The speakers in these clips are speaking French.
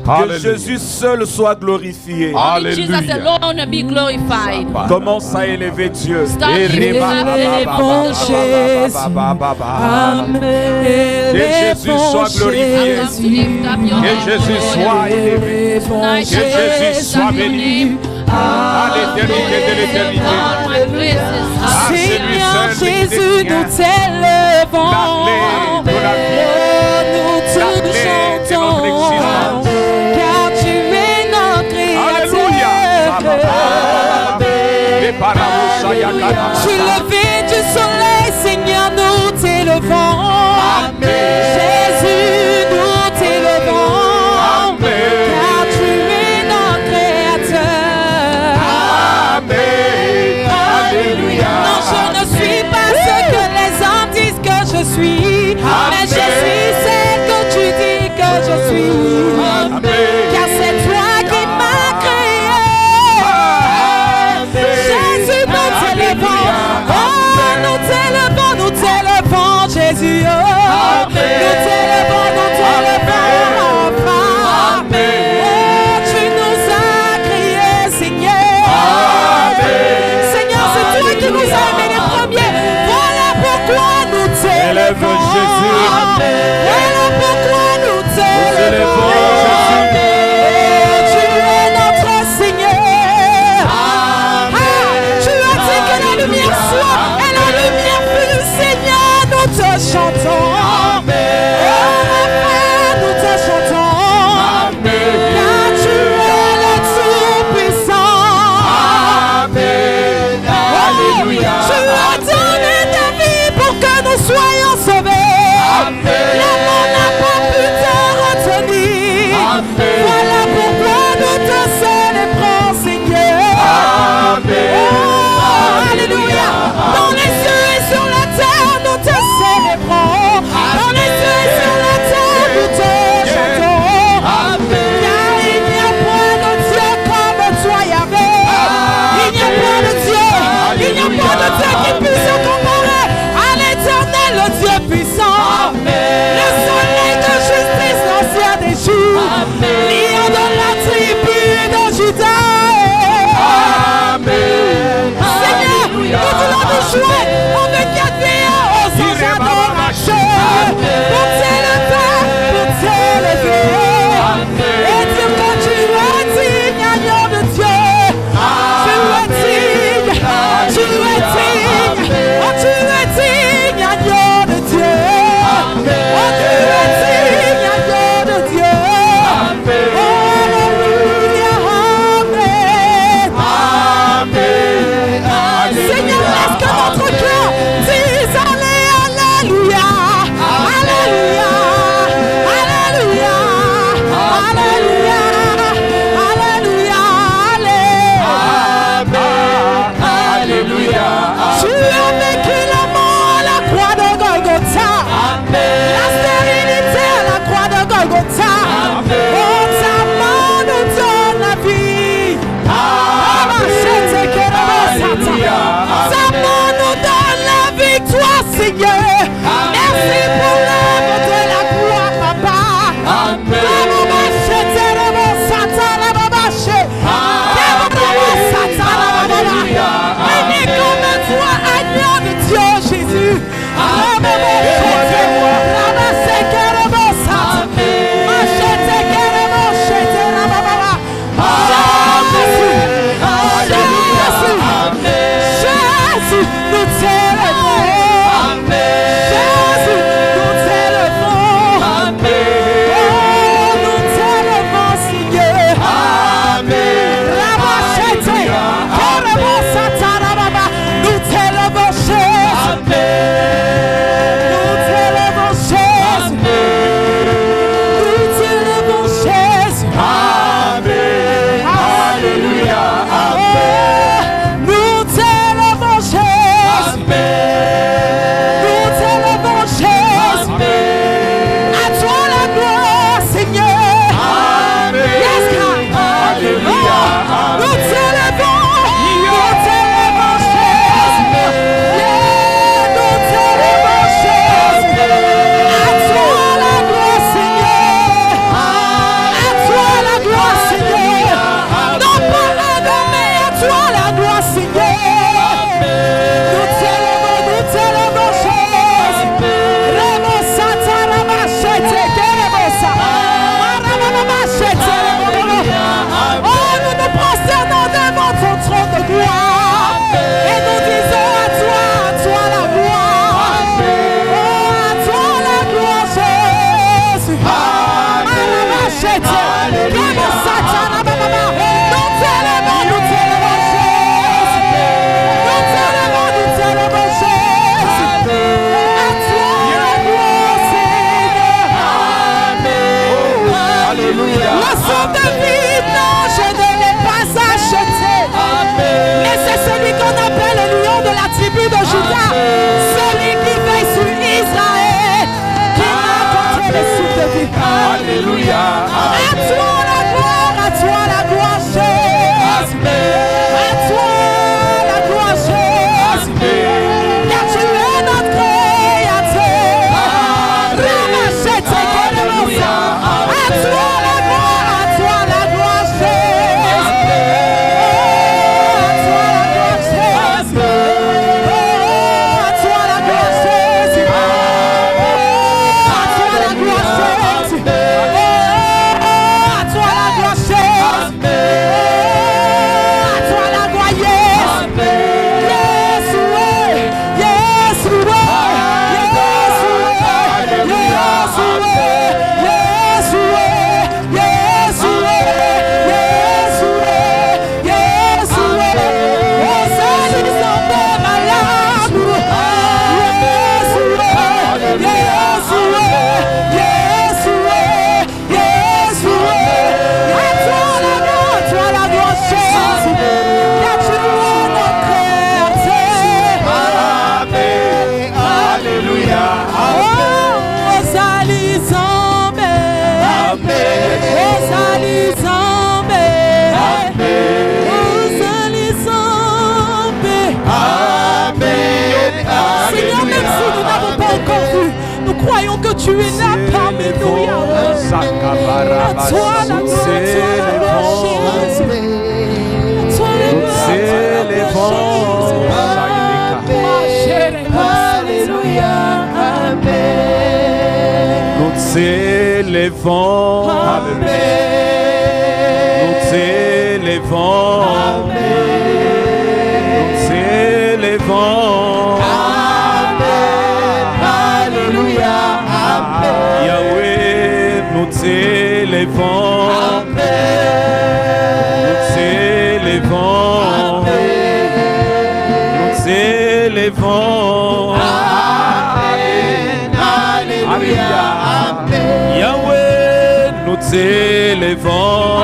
Que Jésus seul soit glorifié. Jesus alone be glorified. Commence à élever Dieu. Que Jésus soit glorifié. Que Jésus soit élevé. Que Jésus soit béni. À l'éternité de l'éternité. Seigneur Jésus, nous t'élevons. Nous te chantons. Car tu es notre Créateur. Tu lever du soleil, Seigneur, nous t'élevons. Jésus, nous t'élevons. Car tu es notre Créateur. Alléluia. Non, je ne suis pas ce que les hommes disent que je suis, mais je suis celle que tu dis que je suis. Car c'est toi qui m'as créé. Jésus, nous t'élevons. Oh, nous t'élevons, Jésus. Oh, nous t'élevons, Papa. Oh, tu nous as créés, Seigneur. Seigneur, c'est toi qui nous as aimés les premiers. Voilà pourquoi nous t'élevons. Voilà pourquoi nous t'élevons. Tu es notre Seigneur. Tu as dit que la lumière soit et la lumière fut. Seigneur, nous te chantons. Nous te chantons. Car tu es le Tout-Puissant. Alléluia. Tu as donné ta vie pour que nous soyons sauvés. La mort n'a pas pu te retenir. Voilà pourquoi nous te célébrons, Seigneur. Oh, alléluia. Dans les cieux et sur la terre, nous te célébrons. Dans les cieux et sur la terre, nous te chantons. Car il n'y a point de Dieu comme toi, Yahvé. Il n'y a point de Dieu. Il n'y a pas de Dieu qui puisse se comparer à l'Éternel, le Dieu puissant. Le soleil de justice, l'ancien des jours. Lion de la tribu de Juda. Seigneur, nous voulons nous jouer. On veut qu'admirer aux anges adoration. Pour t'élever, et dire que tu es digne, agneau de Dieu. Tu es digne, tu es digne, oh tu es digne, agneau de Dieu. Oh tu es digne, agneau de Dieu. Le son de vie, non, je ne l'ai pas acheté. Mais c'est celui qu'on appelle le lion de la tribu de Juda. Celui qui veille sur Israël. Qui m'a apporté le souffle de vie. Alléluia. À toi la gloire, à toi la gloire, Jésus. À toi la gloire, Jésus. Car tu es notre créateur. Ramachete Kedemosa. À toi la gloire, Jésus. À toi la gloire, Jésus. À toi la gloire, Jésus. À toi la gloire, Jésus. À toi la gloire, Jésus. À toi la gloire, croyons que tu es là parmi nous, Yahweh. À toi la gloire, Nous t'élevons, nous t'élevons, nous t'élevons, Alléluia, Yahweh, nous t'élevons, nous t'élevons, nous t'élevons, Alléluia, Yahweh, nous t'élevons,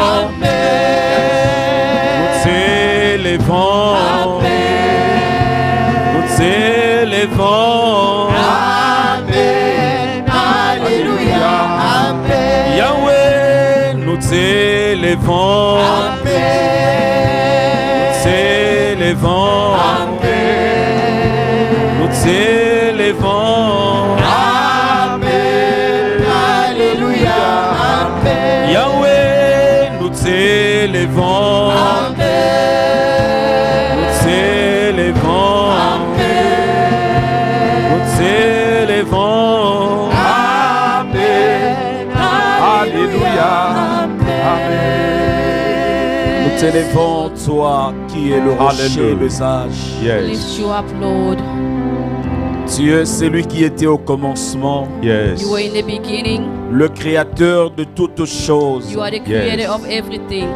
nous t'élevons, nous t'élevons, Alléluia, Yahweh, nous t'élevons, nous t'élevons, nous t'élevons, Alléluia, Yahweh, nous t'élevons, nous t'élevons, nous t'élevons, Alléluia, nous t'élevons, toi qui es le rocher, le sage. Lift you up, Lord. Tu es celui qui était au commencement, You were in the beginning. le créateur de toutes choses. You are the creator of everything.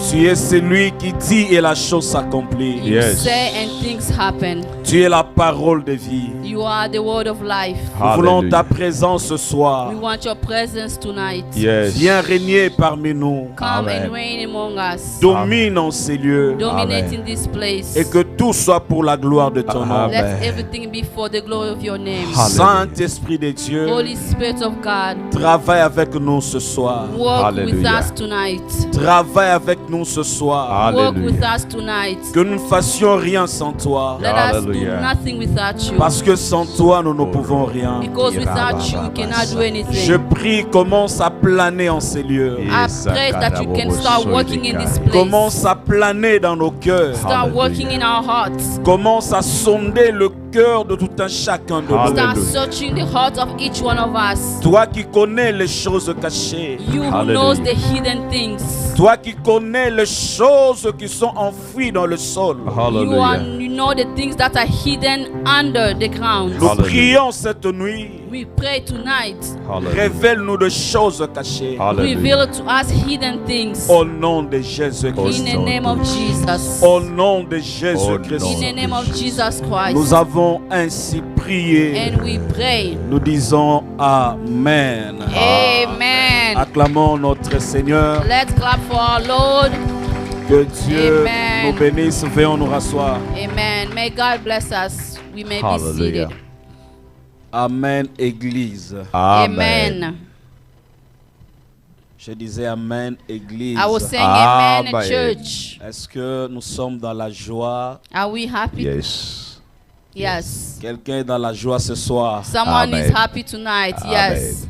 Tu es celui qui dit et la chose s'accomplit. You say and things happen. Tu es la parole de vie. You are the word of life. Nous voulons ta présence ce soir. We want your presence tonight. Viens régner parmi nous. Come and reign among us. Domine en ces lieux. Dominate in this place. Et que tout soit pour la gloire de ton nom. Let everything be for the glory of your name. Saint-Esprit de Dieu, Holy Spirit of God, travaille avec nous ce soir. walk with us tonight. Travaille avec nous ce soir. Walk with us tonight. Que nous ne fassions rien sans toi. Let us do nothing without you. Parce que sans toi, nous ne pouvons rien. Because without you, we cannot do anything. Je prie, commence à planer en ces lieux. I pray that you can start working in this place. Commence à planer dans nos cœurs. Start working in our hearts. Commence à sonder le cœur de tout un chacun de nous. Start searching the heart of each one of us. Toi qui connais les choses cachées. You who knows the hidden things. Toi qui connais les choses qui sont enfouies dans le sol. You know the things that are hidden under the ground. Nous prions cette nuit. We pray tonight. Hallelujah. Révèle-nous de choses cachées. Hallelujah. Reveal to us hidden things. Au nom de Jésus-Christ. In the name of Jesus. Au nom de Jésus-Christ. In the name of Jesus Christ. Nous avons ainsi prié. And we pray. Nous disons Amen. Amen. Acclamons notre Seigneur. Let's clap for our Lord. Que Dieu Amen. nous bénisse. Venons nous rasseoir. Amen. May God bless us. We may be Hallelujah. seated. Amen, Église. Amen. Je disais Amen, Église. I was saying amen, Amen. church. Est-ce que nous sommes dans la joie? Are we happy? Yes. Yes. Quelqu'un est dans la joie ce soir. Someone Amen. is happy tonight. Yes.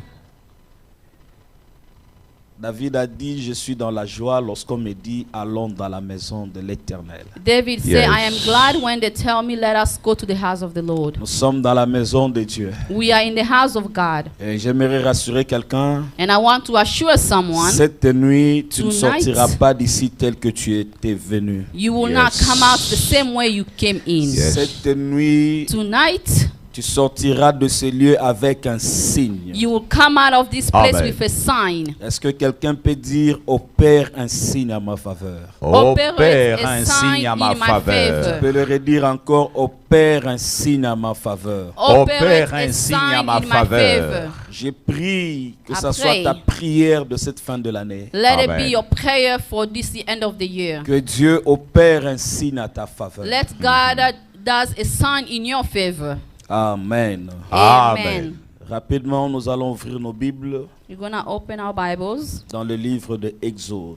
David a dit, je suis dans la joie lorsqu'on me dit, allons dans la maison de l'Éternel. David said, Yes. I am glad when they tell me, let us go to the house of the Lord. Nous sommes dans la maison de Dieu. We are in the house of God. Et j'aimerais rassurer quelqu'un, And I want to assure someone, cette nuit, tu ne Tonight, sortiras pas d'ici tel que tu étais venu. you will Yes. not come out the same way you came in. Yes. Cette nuit, Tonight, tu sortiras de ce lieu avec un signe. you will come out of this place Amen. with a sign. Est-ce que quelqu'un peut dire, opère un signe à ma faveur? Opère a un sign signe à in ma my faveur. Tu peux le redire encore, opère un signe à ma faveur. Opère a un signe à sign ma in my faveur. favor. J'ai pris que I ça soit pray. ta prière de cette fin de l'année. Let it Amen. be your prayer for this the end of the year. Que Dieu opère un signe à ta faveur. Let God does a sign in your favor. Amen. Amen. Rapidement, nous allons ouvrir nos Bibles We're going to open our Bibles dans le livre de Exode.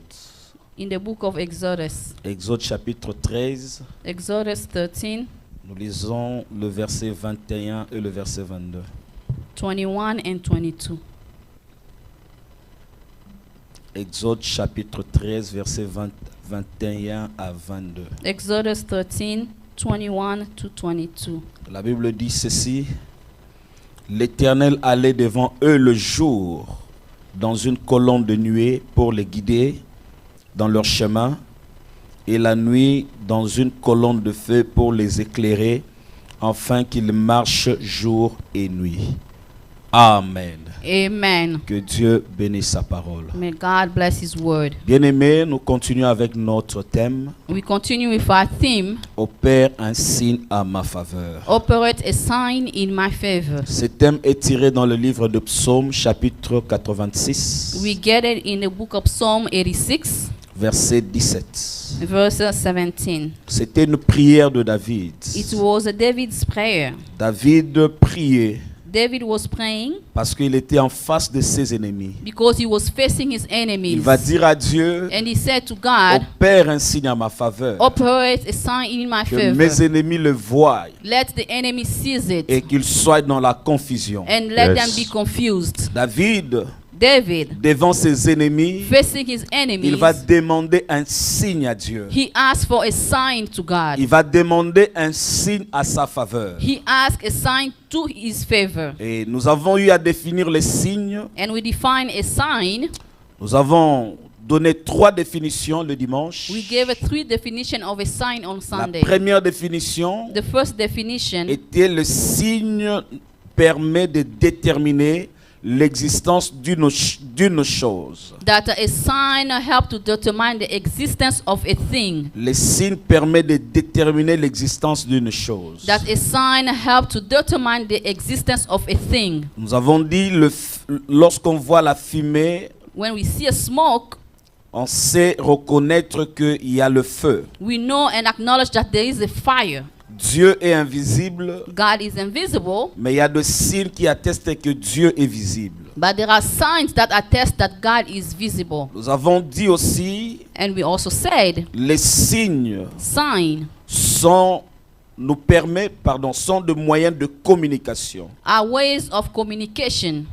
in the book of Exodus. Exode chapitre 13. Exodus 13, Nous lisons le verset 21 et le verset 22. 21 and 22. Exode chapitre 13, verset 21 à 22. Exodus 13, 21 to 22. La Bible dit ceci. L'Éternel allait devant eux le jour dans une colonne de nuée pour les guider dans leur chemin, et la nuit dans une colonne de feu pour les éclairer, afin qu'ils marchent jour et nuit. Amen. Amen. Que Dieu bénisse sa parole. May God bless His word. Bien-aimés, nous continuons avec notre thème. We continue with our theme, Opère un signe à ma faveur. Operate a sign in my favor. Ce thème est tiré dans le livre de Psaume, chapitre 86, We get it in the book of Psalm 86, verset 17. verse 17. C'était une prière de David. It was David's prayer. David priait David was praying parce qu'il était en face de ses ennemis. because he was facing his Il enemies. va dire à Dieu, And he said to God, opère un signe à ma faveur, operate a sign in my que mes favor. ennemis le voient Let the enemy seize it et qu'ils soient dans la confusion. and let Yes. them be confused. David, David, devant ses ennemis, facing his il enemies, va demander un signe à Dieu. he asked for a sign to God. Il va demander un signe à sa faveur. He asked a sign to his favor. Et nous avons eu à définir les signes. And we define a sign. Nous avons donné 3 définitions le dimanche. We gave a 3 definition of a sign on La Sunday. première définition The first definition était le signe permet de déterminer l'existence d'une chose. that a sign help to determine the existence of a thing. Le signe permet de déterminer l'existence d'une chose. That a sign help to determine the existence of a thing. Nous avons dit lorsqu'on voit la fumée, When we see a smoke, on sait reconnaître qu'il y a le feu. we know and acknowledge that there is a fire. Dieu est invisible, God is invisible, mais il y a des signes qui attestent que Dieu est visible. but there are signs that attest that God is visible. Nous avons dit aussi, And we also said, les signes sign sont de moyens de communication. are ways of communication.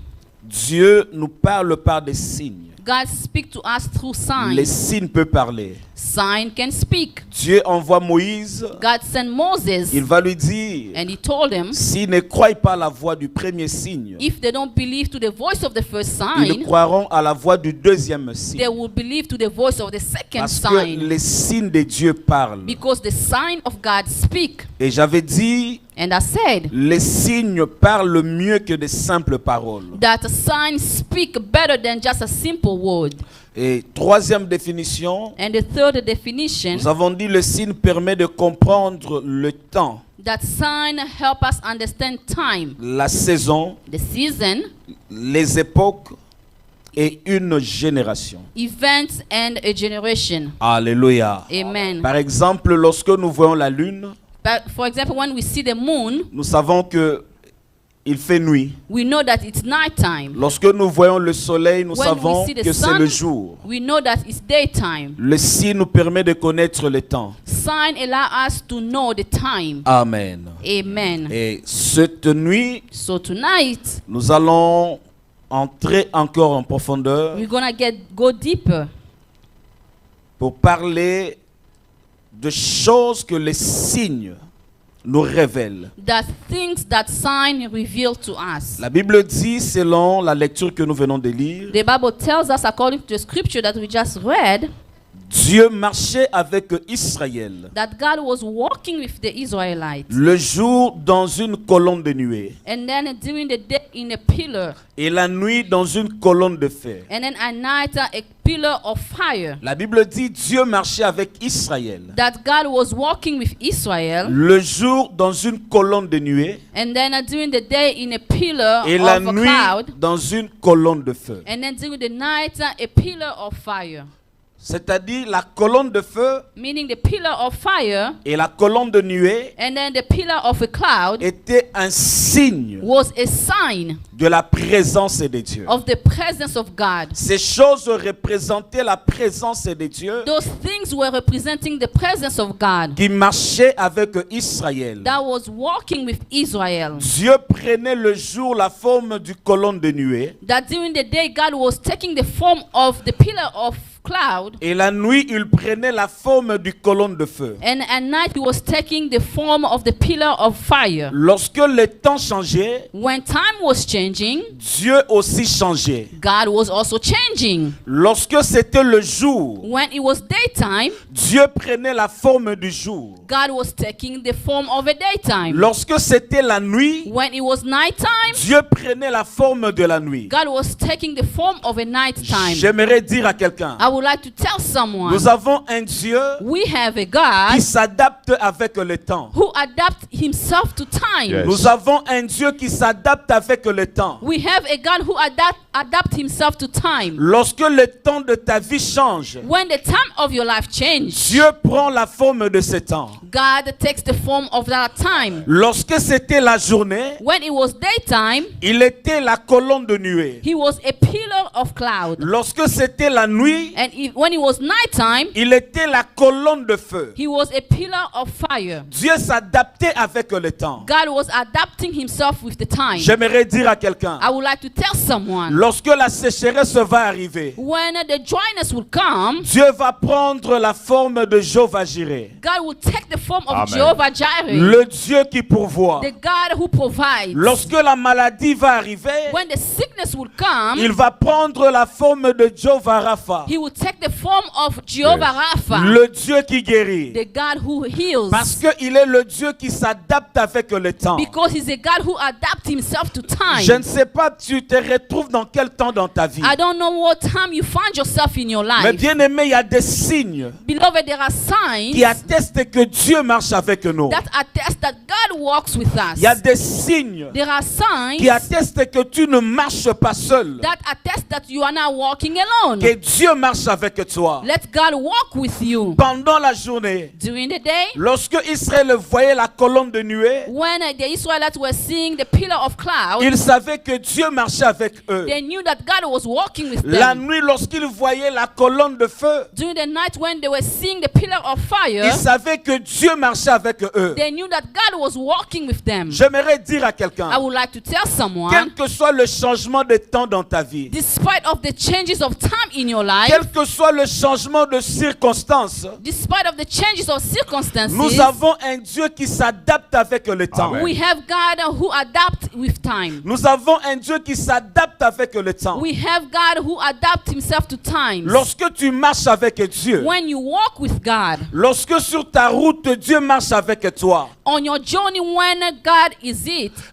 Dieu nous parle par des signes. God speaks to us through Les signs. signes peuvent parler. Sign can speak. Dieu envoie Moïse, God sent Moses, il va lui dire, and he told him, s'ils ne croient pas à la voix du premier signe, if they don't believe to the voice of the first ils sign, croiront à la voix du deuxième they signe. will believe to the voice of the second Parce que sign. les signes de Dieu parlent. Because the sign of God speak. Et j'avais dit, And I said les signes parlent mieux que de simples paroles. that signs speak better than just a simple word. Et troisième définition, And the third definition, nous avons dit le signe permet de comprendre le temps, that sign help us understand time, la saison, the season, les époques et une génération. events, and a generation. Alléluia. Amen. Par exemple, lorsque nous voyons la lune, But for example, when we see the moon, nous savons que il fait nuit. we know that it's nighttime. Lorsque nous voyons le soleil, nous When savons we see the que c'est sun, le jour. we know that it's daytime. Le signe nous permet de connaître le temps. Sign allow us to know the time. Amen. Amen. Et cette nuit, So tonight, nous allons entrer encore en profondeur we're gonna go deeper pour parler de choses que les signes nous révèlent. the things that sign reveal to us. La Bible dit, selon la lecture que nous venons de lire, The Bible tells us, according to the scripture that we just read, Dieu marchait avec Israël that God was walking with the Israelites, le jour dans une colonne de nuée and then during the day in a pillar, et la nuit dans une colonne de feu. and then at night a pillar of fire. La Bible dit, Dieu marchait avec Israël That God was walking with Israel, le jour dans une colonne de nuée and then during the day in a pillar et la of a nuit cloud, dans une colonne de feu. and then during the night a pillar of fire. C'est-à-dire la colonne de feu Meaning the pillar of fire et la colonne de nuée and then the pillar of a cloud était un signe was a sign de la présence de Dieu. of the presence of God. Ces choses représentaient la présence de Dieu Those things were representing the presence of God qui marchait avec Israël. that was walking with Israel. Dieu prenait le jour la forme du colonne de nuée That during the day God was taking the form of the pillar of cloud, et la nuit il prenait la forme du colonne de feu. and at night he was taking the form of the pillar of fire. Lorsque le temps changeait, When time was changing, Dieu aussi changeait. God was also changing. Lorsque c'était le jour, When it was daytime, Dieu prenait la forme du jour. God was taking the form of a daytime. Lorsque c'était la nuit, When it was nighttime, Dieu prenait la forme de la nuit. God was taking the form of a nighttime. J'aimerais dire à quelqu'un, I would like to tell someone, nous avons un Dieu we have a qui God s'adapte avec le temps. who adapts himself to time. Yes. Nous avons un Dieu qui s'adapte avec le temps. We have a God who adapt himself to time. Lorsque le temps de ta vie change, When the time of your life changes, Dieu prend la forme de ce temps. God takes the form of that time. Lorsque c'était la journée, When it was daytime, il était la colonne de nuée. he was a pillar of cloud. Lorsque c'était la nuit, And when it was nighttime, il était la colonne de feu. he was a pillar of fire. Dieu s'adaptait avec le temps. God was adapting himself with the time. J'aimerais dire à quelqu'un, I would like to tell someone, lorsque la sécheresse va arriver, when the dryness will come, Dieu va prendre la forme de Jéhovah Jireh, God will take the form of Amen. Jehovah Jireh, le Dieu qui pourvoit. the God who provides. Lorsque la maladie va arriver, When the sickness will come, il va prendre la forme de Jéhovah Rapha, he will take the form of Jehovah Rapha, le Dieu qui guérit. the God who heals. Parce qu'il est le Dieu qui s'adapte avec le temps. Because he's a God who adapts himself to time. Je ne sais pas, tu te retrouves dans quel temps dans ta vie. I don't know what time you find yourself in your Mais life. bien aimé, il y a des signes Beloved, there are signs qui attestent que Dieu marche avec nous. that attest that God walks with us. Il y a des signes There are signs qui attestent que tu ne marches pas seul. that attest that you are not walking alone. Que Dieu marche avec toi. Let God walk with you. Pendant la journée, During the day, lorsque Israël voyait la colonne de nuée, when the Israelites were seeing the pillar of cloud, ils savaient que Dieu marchait avec eux. they knew that God was walking with La them. nuit, lorsqu'ils voyaient la colonne de feu, During the night when they were seeing the pillar of fire, ils savaient que Dieu marchait avec eux. they knew that God was walking with them. J'aimerais dire à quelqu'un, I would like to tell someone, quel que soit le changement de temps dans ta vie, despite of the changes of time in your life, quel que soit le changement de circonstances, despite of the changes of circumstances, nous avons un Dieu qui s'adapte avec le temps. Amen. We have God who adapts with time. Nous avons un Dieu qui s'adapte avec le temps. We have God who adapts himself to times. Lorsque tu marches avec Dieu, When you walk with God, lorsque sur ta route Dieu marche avec toi, on your journey when God is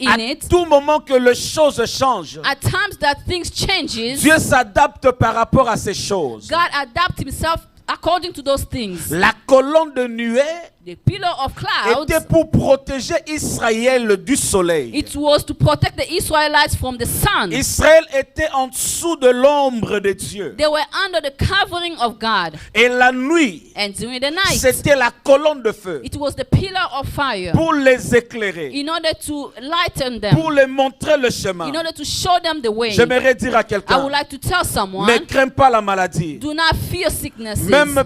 à in it, tout moment que les choses changent, at times that things changes, Dieu s'adapte par rapport à ces choses. God adapts himself according to those things. La colonne de nuée The pillar of clouds, était pour protéger Israël du soleil. it was to protect the Israelites from the sun. Israël était en dessous de l'ombre de Dieu. They were under the covering of God. Et la nuit, And during the night, c'était la colonne de feu it was the pillar of fire pour les éclairer, in order to lighten them, pour les montrer le chemin. in order to show them the way. J'aimerais dire à I quelqu'un, would like to tell ne someone, crains pas la maladie. do not fear sicknesses. Même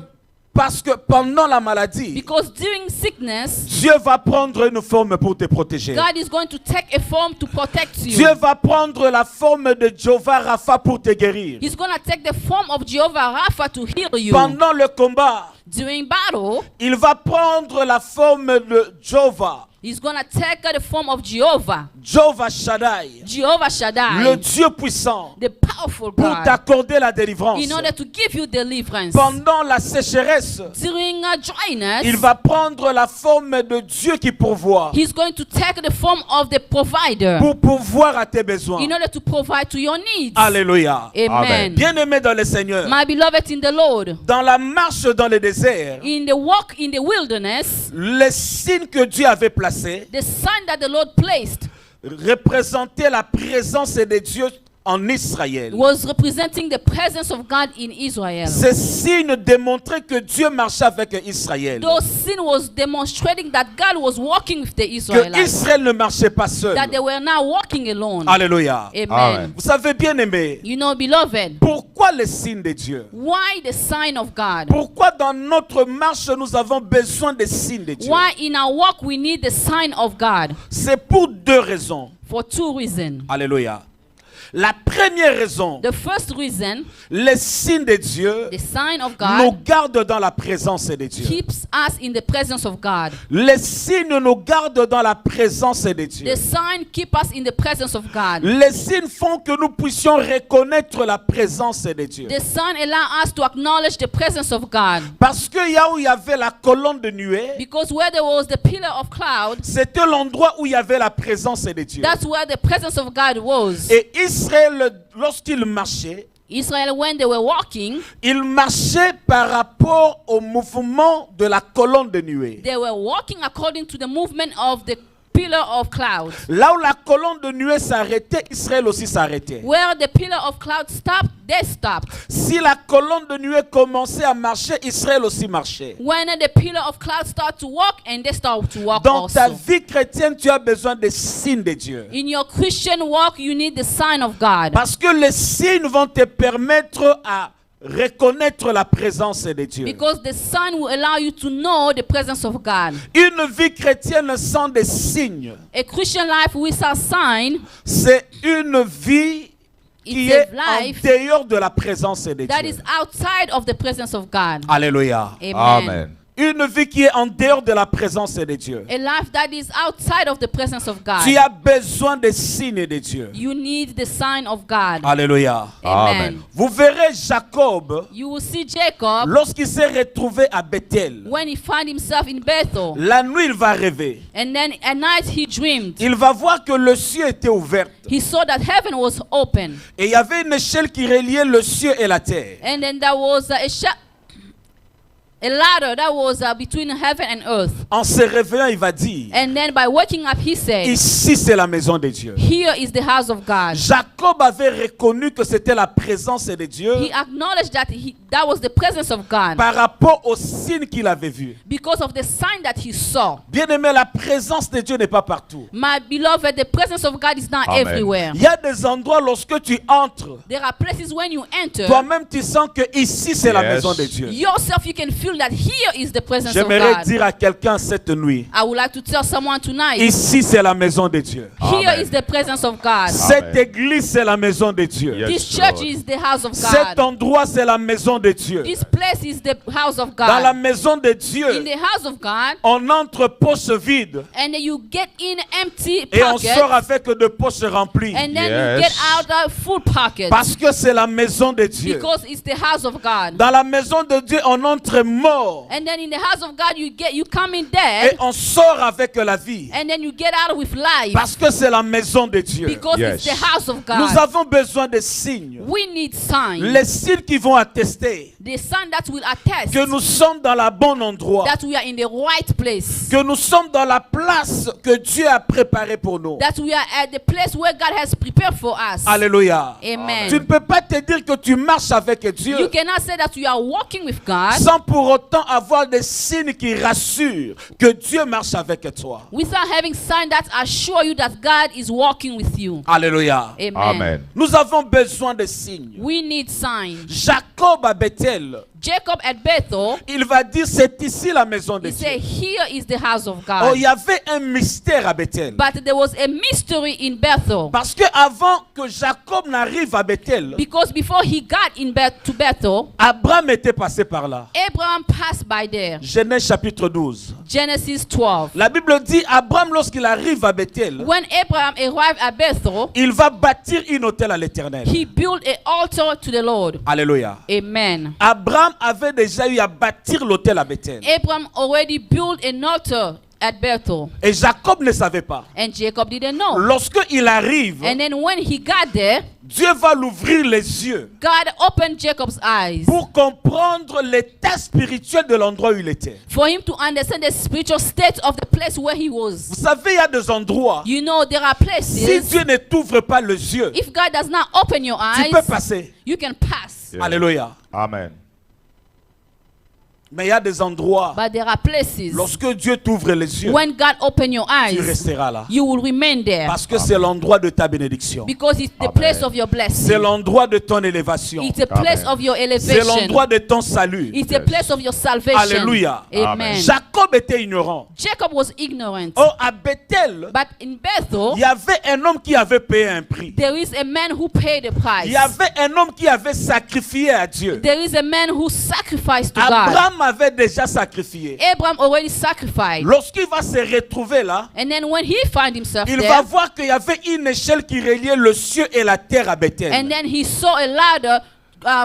parce que pendant la maladie, Because during sickness, Dieu va prendre une forme pour te protéger. God is going to take a form to protect you. Dieu va prendre la forme de Jehovah Rapha pour te guérir. He's going to take the form of Jehovah Rapha to heal you. Pendant le combat, During battle, il va prendre la forme de Jehovah, he's going to take the form of Jehovah. Jehovah Shaddai, Jehovah Shaddai, le Dieu puissant, the powerful pour God, t'accorder la délivrance. in order to give you deliverance. Pendant la sécheresse, During dryness, il va prendre la forme de Dieu qui pourvoit he's going to take the form of the provider pour pourvoir à tes besoins. in order to provide to your needs. Alléluia. Amen. Bien-aimé dans le Seigneur, My beloved in the Lord, dans la marche dans le désert, in the walk in the wilderness, les signes que Dieu avait placés the sign that the Lord placed représentaient la présence de Dieu en Israël. was representing the presence of God in Israel. Ces signes démontraient que Dieu marchait avec Israël. Those sin was demonstrating that God was walking with the Que Israelites, Israël ne marchait pas seul. that they were not walking alone. Alléluia. Amen. Amen. Vous savez, bien aimé, You know, beloved, pourquoi les signes de Dieu? why the sign of God? Pourquoi dans notre marche nous avons besoin des signes de Dieu? Why in our walk we need the sign of God? C'est pour deux raisons. For two reasons. Alléluia. La première raison, The first reason, les signes de Dieu the sign of nous God gardent dans la présence de Dieu. keeps us in the presence of God. Les signes nous gardent dans la présence de Dieu. The sign keep us in the presence of God. Les signes font que nous puissions reconnaître la présence de Dieu. The sign allow us to acknowledge the presence of God. Parce que là où il y avait la colonne de nuée, Because where there was the pillar of cloud, c'était l'endroit où il y avait la présence de Dieu. that's where the presence of God was. Et Israël, lorsqu'il marchait, Israel, when they were walking, il marchait par rapport au mouvement de la colonne de nuée. they were walking according to the movement of the pillar of cloud. Là où la colonne de nuée s'arrêtait, Israël aussi s'arrêtait. Where the pillar of cloud stopped, they stopped. Si la colonne de nuée commençait à marcher, Israël aussi marchait. When the pillar of cloud start to walk, and they start to walk Dans ta also. vie chrétienne, tu as besoin des signes de Dieu. In your Christian walk, you need the sign of God. Parce que les signes vont te permettre à reconnaître la présence de Dieu. Because the sign will allow you to know the presence of God. Une vie chrétienne sans des signes, A Christian life without sign, c'est une vie qui it's est a en life dehors de la présence de that Dieu. is outside of the presence of God. Alléluia. Amen. Amen. Une vie qui est en dehors de la présence de Dieu. A life that is outside of the presence of God. Tu as besoin des signes de Dieu. You need the sign of God. Alléluia. Amen. Amen. Vous verrez Jacob, You will see Jacob lorsqu'il s'est retrouvé à Bethel, when he found himself in Bethel. la nuit il va rêver. And then at night he dreamed. Il va voir que le ciel était ouvert. He saw that heaven was open. Et il y avait une échelle qui reliait le ciel et la terre. And then there was a ladder that was between heaven and earth. En se réveillant, il va dire, And then by waking up, he said, ici c'est la maison de Dieu. here is the house of God. Jacob avait reconnu que c'était la présence de Dieu He acknowledged that that was the presence of God par rapport aux signes qu'il avait vus. because of the sign that he saw. Bien aimé, la présence de Dieu n'est pas partout. My beloved, the presence of God is not Amen. everywhere. Il y a des endroits lorsque tu entres, There are places when you enter, toi-même tu sens que ici c'est la Yes. maison de Dieu. yourself you can feel feel that here is the presence of J'aimerais God. dire à quelqu'un cette nuit, I would like to tell someone tonight, ici c'est la maison de Dieu. here Amen. is the presence of God. Cette église c'est la maison de Dieu. Yes, This church Lord. is the house of Cet God. endroit c'est la maison de Dieu. This place is the house of Dans la God. maison de In Dieu, the house of God, on entre poche vide and then you get in empty et on pockets, sort avec de poches remplies. and then Yes. you get out of full pockets. Parce que c'est la maison de Dieu. Because it's the house of God. Dans la maison de Dieu, on entre mort And then in the house of God, you come in et dead, on sort avec la vie. and then you get out with life. Parce que c'est la maison de Dieu. Because Yes. it's the house of Nous God. avons besoin de signes. We need signs. Les signes qui vont attester The sign that will attest que nous sommes dans le bon endroit. that we are in the right place. Que nous sommes dans la place que Dieu a préparée pour nous. That we are at the place where God has prepared for us. Alléluia. Amen. Tu ne peux pas te dire que tu marches avec You Dieu cannot say that you are walking with God sans pour autant avoir des signes qui rassurent que Dieu marche avec toi. without having signs that assure you that God is walking with you. Alléluia. Amen. Amen. Nous avons besoin de signes. We need signs. Jacob à Bethel, Jacob at Bethel, il va dire c'est ici la maison de he said, Dieu. here is the house of Oh, God. il y avait un mystère à Bethel. But there was a mystery in Bethel. Parce que avant que Jacob n'arrive à Bethel, Because before he got to Bethel, Abraham était passé par là. Abraham passed by there. Genèse chapitre 12. Genesis 12. La Bible dit Abraham lorsqu'il arrive à Bethel, When Abraham arrived at Bethel, il va bâtir un autel à l'Éternel. he built an altar to the Lord. Alléluia. Amen. Abraham avait déjà eu à bâtir l'autel à Bethel. Abraham already built an altar at Bethel, Et Jacob ne savait pas. and Jacob didn't know. Lorsqu'il arrive, And then when he got there, Dieu va l'ouvrir les yeux God opened Jacob's eyes pour comprendre l'état spirituel de l'endroit où il était. for him to understand the spiritual state of the place where he Vous was. savez, il y a des endroits, You know, there are si places, Dieu ne t'ouvre pas les yeux, if God does not open your tu peux eyes, passer. you can pass. Yeah. Alléluia. Amen. Mais il y a des endroits, But there are places, lorsque Dieu t'ouvre les yeux, when God open your tu eyes, resteras là. you will remain there. Parce que c'est l'endroit de ta bénédiction. Because it's the Amen. place of your C'est blessing. l'endroit de ton élévation. It's a place Amen. of your C'est elevation. l'endroit de ton salut. It's a place of your salvation. Alléluia. Amen. Amen. Jacob était ignorant. Jacob was ignorant. Oh, à Bethel, But in Bethel, il y avait un homme qui avait payé un prix. there is a man who paid the price. Il y avait un homme qui avait sacrifié à Dieu. There is a man who sacrificed to God. Abraham avait déjà sacrifié. Abraham already sacrificed. Lorsqu'il va se retrouver là, And then when he found himself il va there, voir qu'il y avait une échelle qui reliait le ciel et la terre à and Bethel. then he saw a ladder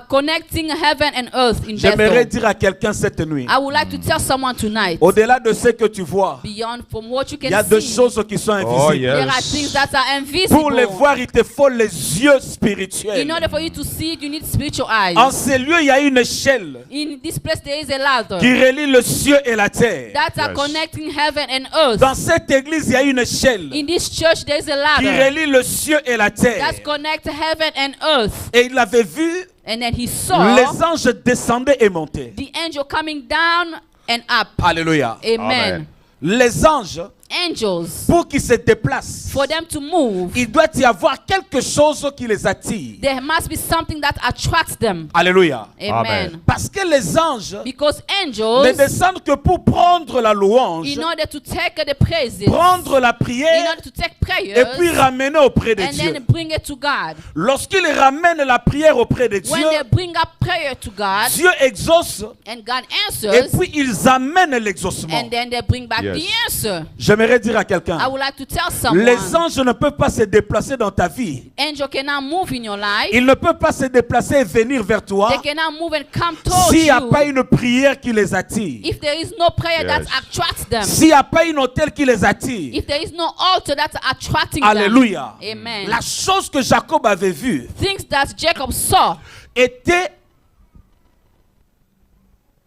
connecting heaven and earth in J'aimerais Bethel. dire à quelqu'un cette nuit, I would like to tell someone tonight, au-delà de ce que tu vois, beyond from what you il y a can deux see, choses qui sont Oh, invisibles. there are yes. things that are Pour les invisible. voir, il te faut les yeux spirituels. In order for you to see it, you need spiritual eyes. En ces lieux, il y a une échelle In this place, there is a ladder qui relie le ciel et la terre. that are Yes. connecting heaven and earth. Dans cette église, il y a une échelle In this church, there is a qui ladder relie le ciel et la terre. that connects heaven and earth. Et il avait vu And then he saw les anges descendaient et montaient. the angel coming down and up. Alléluia. Amen. Amen. Les anges, Angels, pour qu'ils se déplacent, for them to move, il doit y avoir quelque chose qui les attire. there must be something that attracts them. Alléluia. Amen. Amen. Parce que les anges Because ne angels, descendent que pour prendre la louange, in order to take the praises, prendre la in prière order to take et puis prayers, ramener auprès de and Dieu. then bring it to God. Lorsqu'ils ramènent la prière auprès de When Dieu, they bring up prayer to God, Dieu exauce and God et answers, puis ils amènent l'exaucement. and then they bring back Yes. the answer. J'aimerais dire à quelqu'un, I would like to tell someone, les anges ne peuvent pas se déplacer dans ta vie. angel cannot move in your life. Ils ne peuvent pas se déplacer et venir vers toi They cannot move and come towards s'il n'y a you pas une prière qui les attire. if there is no prayer that Yes. attracts them. S'il n'y a pas une autel qui les attire. If there is no altar that's attracting Alléluia. them. Amen. La chose que Jacob avait vue Things that Jacob saw était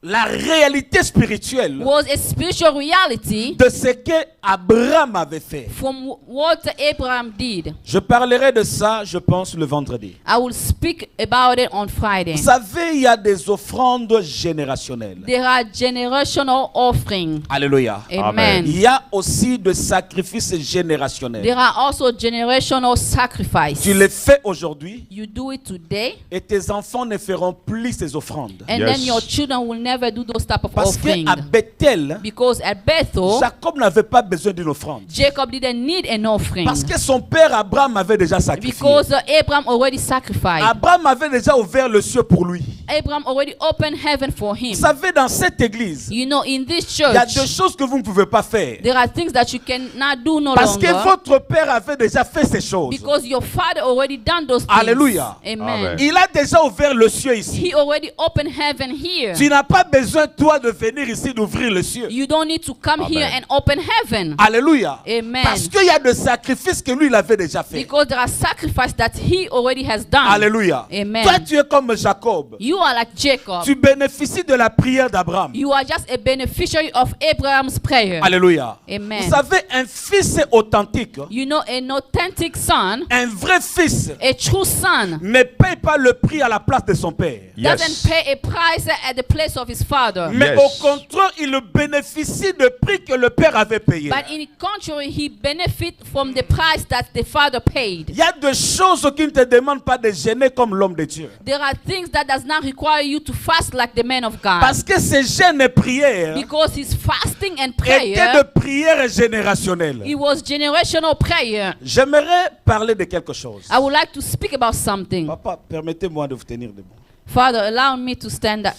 la réalité spirituelle was a spiritual reality de ce que Abraham avait fait. from what Abraham did. Je parlerai de ça, je pense, le vendredi. I will speak about it on Friday. Vous savez, il y a des offrandes générationnelles. There are generational offerings. Alléluia. Amen. Il y a aussi des sacrifices générationnels. There are also generational sacrifices. Tu les fais aujourd'hui You do it today, et tes enfants ne feront plus ces offrandes. and Yes. then your children will never never do those type of Parce offering. qu'à Bethel, Because at Bethel, Jacob n'avait pas besoin d'une offrande. Jacob didn't need an offering. Parce que son père Abraham avait déjà sacrifié. Because Abraham already sacrificed. Abraham avait déjà ouvert le ciel pour lui. Abraham already opened heaven for him. Vous savez, dans cette église, You know, in this il y a church, des choses que vous ne pouvez pas faire. there are things that you cannot do no Parce que longer. votre père avait déjà fait ces choses. Because your father already done those things. Alléluia. Amen. Amen. Il a déjà ouvert le ciel ici. He already opened heaven here. Tu n'as pas besoin, toi, de venir ici d'ouvrir le ciel. You don't need to come here Amen. and open heaven. Alléluia. Amen. Parce qu'il y a des sacrifices que lui, il avait déjà fait. Because there are sacrifices that he already has done. Alléluia. Amen. Toi, tu es comme Jacob. You are like Jacob. Tu bénéficies de la prière d'Abraham. You are just a beneficiary of Abraham's prayer. Alléluia. Amen. Vous savez, un fils authentique, You know, an authentic son, un vrai fils, a true son, ne paye pas le prix à la place de son père. doesn't pay a price at the place of his father. Mais Yes. au contraire, il bénéficie du prix que le père avait payé. But in contrary, he benefit from the price that the father paid. Il y a des choses qui ne te demandent pas de gêner comme l'homme de Dieu. There are things that does not require you to fast like the man of God. Parce que ces jeûnes et prières Because his fasting and étaient prayer, de prières générationnelles. it was generational prayer. J'aimerais parler de quelque chose. I would like to speak about something. Papa, permettez-moi de vous tenir debout. Father, allow me to stand up.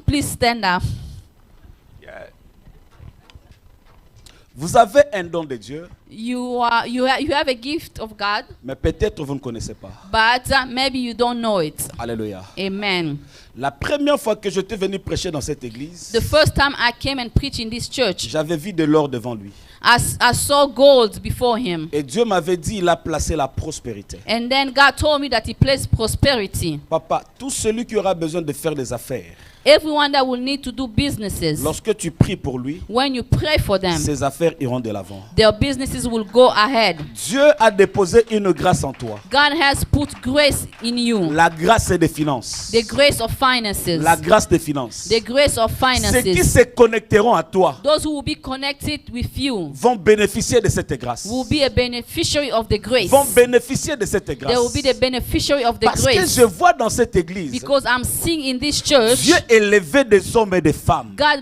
Please stand up. Vous avez un don de Dieu, You have a gift of God, mais peut-être vous ne connaissez pas. but maybe you don't know it. Alléluia. Amen. La première fois que j'étais venu prêcher dans cette église, The first time I came and preached in this church, j'avais vu de l'or devant lui. I saw gold before him. Et Dieu m'avait dit, il a placé la prospérité. And then God told me that he placed prosperity. Papa, tout celui qui aura besoin de faire des affaires, Everyone that will need to do businesses, lorsque tu pries pour lui, when you pray for them, ses affaires iront de l'avant. their businesses will go ahead. Dieu a déposé une grâce en toi. God has put grace in you. La grâce des finances. The grace of finances. La grâce des finances. The grace of Ceux qui finances. se connecteront à toi Those who will be connected with you vont bénéficier de cette grâce. will be a beneficiary of the grace. Vont bénéficier de cette They will grâce. be the beneficiary of the Parce que grace. je vois dans cette église, Because I'm seeing in this church, Dieu élevait des hommes et des femmes God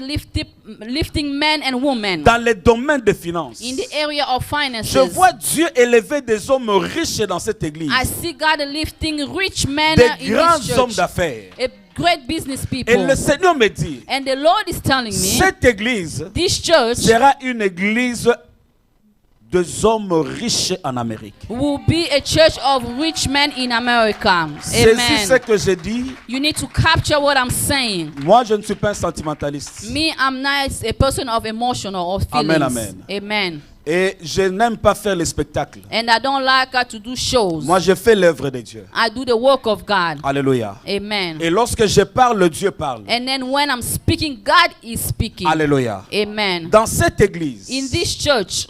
lifting men and women dans les domaines des finances. in the area of finances. Je vois Dieu élever des hommes riches dans cette église. I see God lifting rich men Des in grands this hommes church. d'affaires. A great business Et people. le Seigneur me dit, And the Lord is telling me, cette église this church sera une église de hommes riches en Amérique. will be a church of rich men in America. Saisis ce Amen. que je dis. You need to capture what I'm saying. Moi, je ne suis pas un sentimentaliste. Me, I'm not a person of emotional or feelings. Amen, amen. Amen. Et je n'aime pas faire les spectacles. And I don't like to do shows. Moi, je fais l'œuvre de Dieu. I do the work of God. Alléluia. Amen. Et lorsque je parle, Dieu parle. And then when I'm speaking, God is speaking. Alléluia. Amen. Dans cette église, In this church,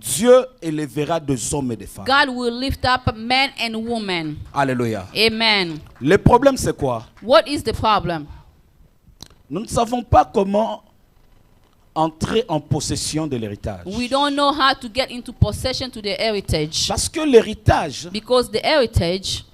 Dieu élèvera des hommes et des femmes. God will lift up men and women. Alléluia. Amen. Le problème, c'est quoi? What is the problem? Nous ne savons pas comment entrer en possession de l'héritage. We don't know how to get into possession to the heritage. Parce que l'héritage, Because the heritage,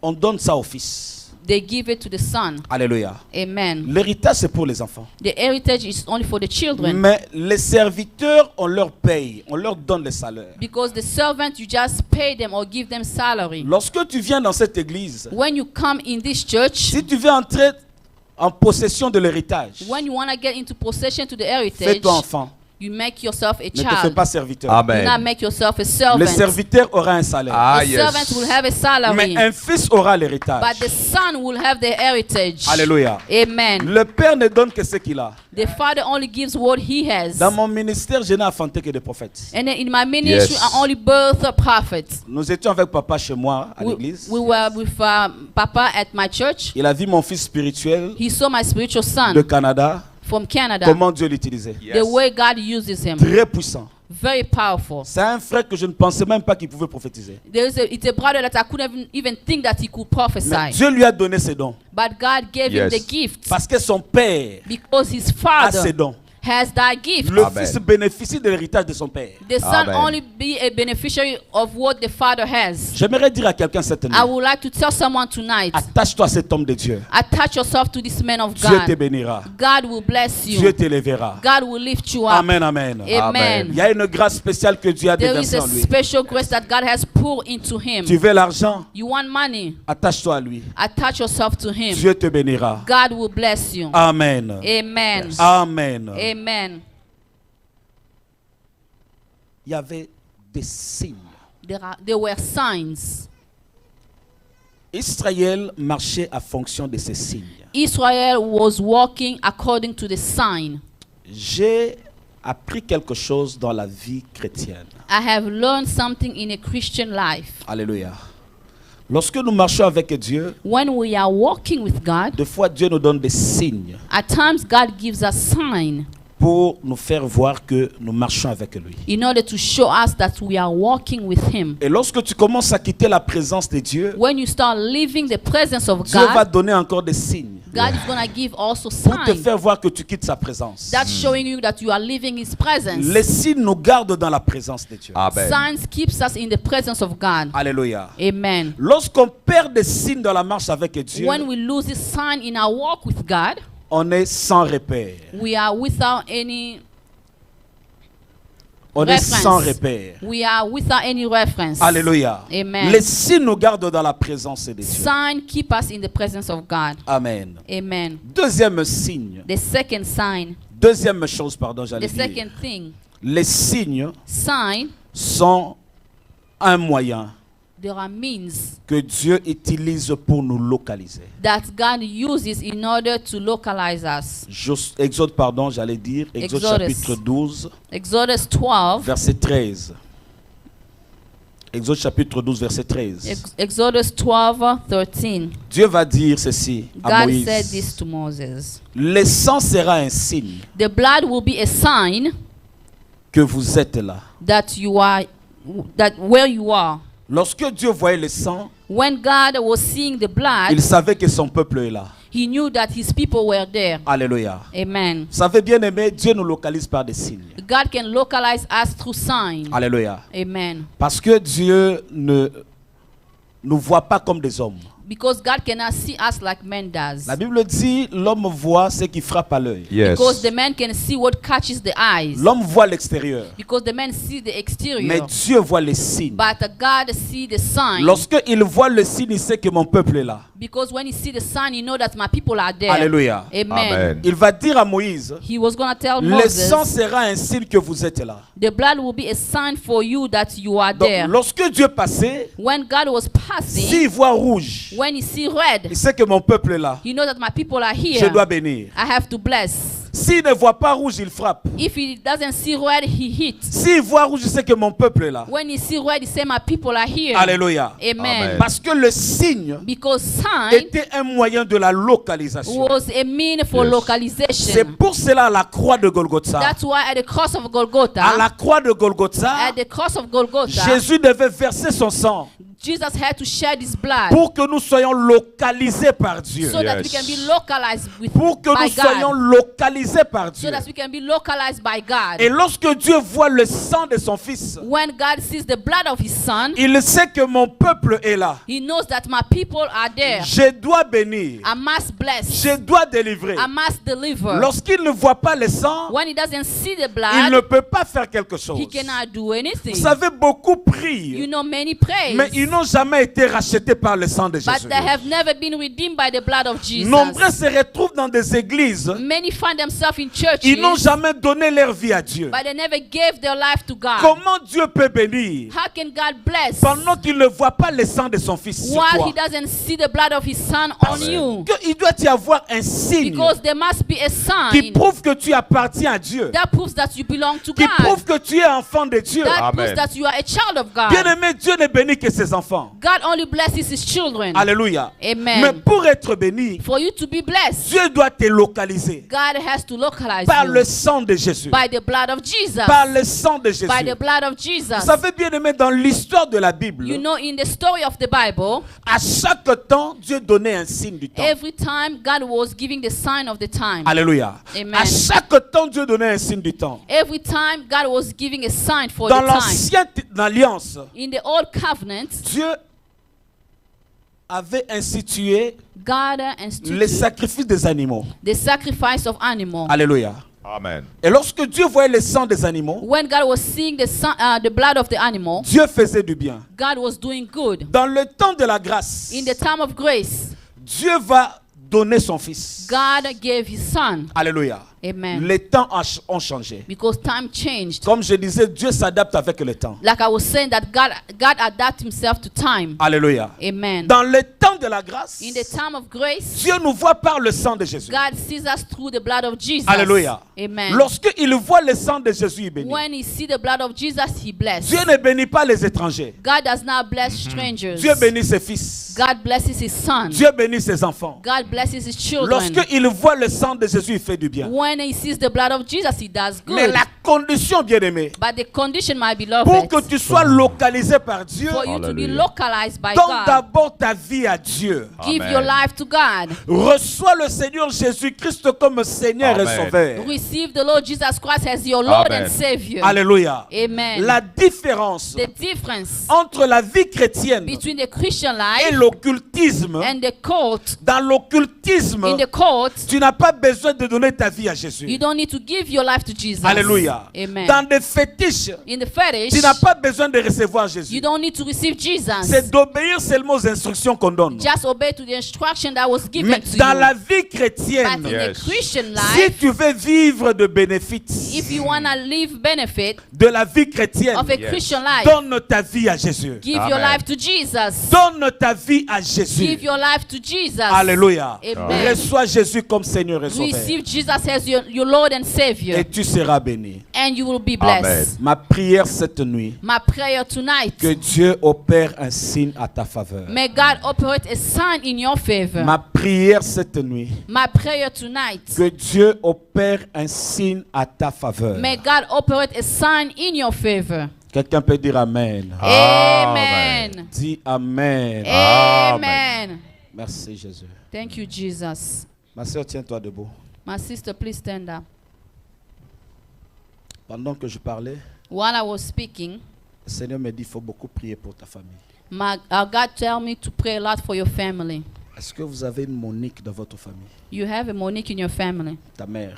on donne ça au fils. they give it to the son. Alléluia. Amen. L'héritage, c'est pour les enfants. The heritage is only for the children. Mais les serviteurs, on leur paye, on leur donne les salaires. Because the servant, you just pay them or give them salary. Lorsque tu viens dans cette église, When you come in this church, si tu veux entrer en possession de l'héritage, when you want to get into possession to the heritage, fais-toi enfant, you make yourself a ne te fais child. pas serviteur. Do Amen. not make yourself a Le servant. serviteur aura un salaire, Ah, The servant yes. will have a salary, mais un fils aura l'héritage. but the son will have the heritage. Alléluia. Amen. Le père ne donne que ce qu'il a. The father only gives what he has. Dans mon ministère, je n'ai enfanté que des prophètes. And then in my ministry, Yes. I only birth prophets. Nous étions avec papa chez moi à We, l'église. we were with Papa at my church. Il a vu mon fils spirituel He saw my spiritual son de Canada, from Canada. comment Dieu l'utilisait. The way God uses him. Très puissant. Very powerful. C'est un frère que je ne pensais même pas qu'il pouvait prophétiser. It's a brother that I couldn't even think that he could Mais prophesy. Dieu lui a donné ses dons. But God gave him Yes. the gift Parce que son père because his a ses father dons. has that gift. Le Amen. fils bénéficie de l'héritage de son père. The son Amen. only be a beneficiary of what the father has. J'aimerais dire à quelqu'un cette nuit, I would like to tell someone tonight, attache-toi à cet homme de Dieu. attach yourself to this man of Dieu te God. bénira. God will bless Dieu you. t'élèvera. God will lift you up. Amen, amen. Il Amen. y a une grâce spéciale que Dieu a There is déversée a en lui. special grace that God has poured into him. Tu veux l'argent? You want money? Attache-toi à lui. Attach yourself to him. Dieu te bénira. God will bless you. Amen. Amen. Amen. Amen. Il y avait des signes. There were signs. Israël marchait à fonction de ces signes. Israel was walking according to the sign. J'ai appris quelque chose dans la vie chrétienne. I have learned something in a Christian life. Alléluia. Lorsque nous marchons avec Dieu, When we are walking with God, des fois Dieu nous donne des signes at times God gives us sign pour nous faire voir que nous marchons avec lui. in order to show us that we are walking with him. Et lorsque tu commences à quitter la présence de Dieu, When you start leaving the presence of Dieu va God, donner encore des signes God is going to give also pour te signs faire voir que tu quittes sa présence. that's showing you that you are leaving his presence. Les signes nous gardent dans la présence de Dieu. Amen. Signs keeps us in the presence of God. Alléluia. Amen. Lorsqu'on perd des signes dans la marche avec Dieu, When we lose this sign in our walk with God, on est sans repère. we are without any On est reference. sans repère. We are without any reference. Alléluia. Amen. Les signes nous gardent dans la présence de Dieu. Sign keep us in the presence of God. Amen. Amen. Deuxième signe. The second sign, Deuxième chose, pardon, j'allais the dire. second thing, Les signes sign, sont un moyen there are means que Dieu utilise pour nous localiser. that God uses in order to localize us. Exode, pardon, j'allais dire. Exode Exodus. chapitre 12, Exodus 12, verset 13. Exode chapitre 12, verset 13. Exodus 12, 13. Dieu va dire ceci à God said Moïse. this to Moses. Le sang sera un signe The blood will be a sign que vous êtes là. that you are, that where you are. Lorsque Dieu voyait le sang, When God was seeing the blood, il savait que son peuple est là. he knew that his people were there. Alléluia. Amen. Vous savez, bien aimé, Dieu nous localise par des signes. God can localize us through signs. Alléluia. Amen. Parce que Dieu ne nous voit pas comme des hommes. Because God cannot see us like man does. La Bible dit, l'homme voit ce qui frappe à l'œil. Yes. Because the man can see what catches the eyes. L'homme voit l'extérieur. Because the man sees the exterior. Mais Dieu voit les signes. But God sees the sign. Lorsque il voit le signe, il sait que mon peuple est là. Because when he sees the sign, you know that my people are there. Alléluia. Amen. Amen. Il va dire à Moïse, He was going to tell le sang Moses, sera un signe que vous êtes là. the blood will be a sign for you that you are Donc, there. lorsque Dieu passait, When God was passing, s'il voit rouge, when he see red, il sait que mon peuple est là. he knows that my people are Je here. dois bénir. I have to bless. S'il ne voit pas rouge, il frappe. If he doesn't see red, he hits. S'il voit rouge, il sait que mon peuple est là. When he see red, he say, my people are here. Alléluia. Amen. Amen. Parce que le signe Because sign était un moyen de la localisation. was a mean for Yes. C'est localization. pour cela à la croix de Golgotha. That's why at the cross of À Golgotha, la croix de Golgotha, at the cross of Golgotha, Jésus devait verser son sang Jesus had to shed his blood pour que nous soyons localisés par Dieu. so that we Yes. can be localized with Pour que by nous soyons God. localisés par So Dieu. that we can be localized by God. Et lorsque Dieu voit le sang de son fils, When God sees the blood of his son, il sait que mon peuple est là. he knows that my people are there. Je dois bénir. I must bless. Je dois délivrer. I must deliver. Lorsqu'il ne voit pas le sang, When he doesn't see the il ne blood, peut pas faire quelque chose. he cannot do anything. Vous savez, beaucoup You prient, know, many praise, mais ils n'ont jamais été rachetés par le sang de but Jésus. they have never been redeemed by the blood of Jesus. Nombreux se retrouvent dans des églises, Many find themselves in churches, ils n'ont jamais donné leur vie à Dieu. but they never gave their life to God. Comment Dieu peut bénir How can God bless pendant qu'il ne voit pas le sang de son fils sur while toi? he doesn't see the blood of his son on Amen. you? Il doit y avoir un signe Because there must be a qui sign prouve que tu appartiens à Dieu, that proves that you belong to qui God. prouve que tu es enfant de Dieu. That Amen. proves that you are a child of God. Bien aimé, Dieu ne bénit que ses God enfants. God only blesses his children. Alléluia. Amen. Mais pour être béni, For you to be blessed, Dieu doit te localiser God has to localize par you le sang de Jésus. by the blood of Jesus. Par le sang de Jésus. By the blood of Vous Jesus. savez bien aimé, dans l'histoire de la Bible, You know, in the story of the Bible, à chaque temps, Dieu donnait un signe du temps. every time God was giving the sign of the time. Alléluia. Amen. À chaque temps, Dieu donnait un signe du temps. Every time God was giving a sign for Dans the time. l'ancienne alliance, In the old covenant, Dieu avait institué God les instituted sacrifices des animaux. the sacrifice of animals. Alléluia. Amen. Et lorsque Dieu voyait le sang des animaux, When God was seeing the blood of the animal, Dieu faisait du bien. God was doing good. Dans le temps de la grâce, In the time of grace, Dieu va donner son fils. God gave his son. Alléluia. Amen. Les temps ont changé. Because time changed. Comme je disais, Dieu s'adapte avec le temps. Like I was saying, that God adapted himself to time. Alléluia. Amen. Dans le temps de la grâce, In the time of grace, Dieu nous voit par le sang de Jésus. God sees us through the blood of Jesus. Alléluia. Amen. Lorsqu'il voit le sang de Jésus, il bénit. When he sees the blood of Jesus, he blesses. Dieu ne bénit pas les étrangers. God does not bless strangers. Dieu bénit ses fils. God blesses his son. Dieu bénit ses enfants. God blesses his children. Lorsqu'il voit le sang de Jésus, il fait du bien. When he sees the blood of Jesus, he does Mais good. la condition, bien-aimé, But the condition, my pour beloved, que tu sois localisé par Dieu, for you to be Hallelujah. localized by donne God, d'abord ta vie à Dieu. give Amen. your life to God. Reçois le Seigneur Jésus-Christ comme Seigneur et Amen. Sauveur. Receive the Lord Jesus Christ as your Lord Amen. and Savior. Alléluia. Amen. La différence The difference entre la vie chrétienne between the Christian et life l'occultisme, and the cult, dans l'occultisme, in the cult, tu n'as pas besoin de donner ta vie à Jésus. you don't need to give your life to Jesus. Alléluia. Amen. Dans des fétiches, In the fetish, tu n'as pas besoin de recevoir Jésus. you don't need to receive Jesus. C'est d'obéir seulement aux instructions qu'on donne. Just obey to the instruction that was given Mais to dans you. la vie But chrétienne, in Yes. the Christian si life, tu veux vivre de bénéfices if you want to live benefit de la vie chrétienne, of a Yes. Christian life, donne ta vie à Jésus. give your Amen. life to Jesus. Donne ta vie à Jésus. Give your life to Jesus. Alléluia. Amen. Reçois Jésus comme Seigneur et Sauveur. Receive Jesus as your Lord and Savior, Et tu seras béni. and you will be Amen. blessed. Ma prière cette nuit, My prayer tonight, que Dieu opère un signe à ta faveur. may God operate a sign in your favor. Ma prière cette nuit, My prayer tonight, que Dieu opère un signe à ta faveur. may God operate a sign in your favor. Quelqu'un peut dire Amen. Amen. Dis Amen. Amen. Merci Jésus. Thank you, Jesus. Ma soeur, tiens-toi debout. My sister, please stand up. Pendant que je parlais, While I was speaking, le Seigneur me dit qu'il faut beaucoup prier pour ta famille. God told me to pray a lot for your family. Est-ce que vous avez une Monique dans votre famille? You have a Monique in your family. Ta mère.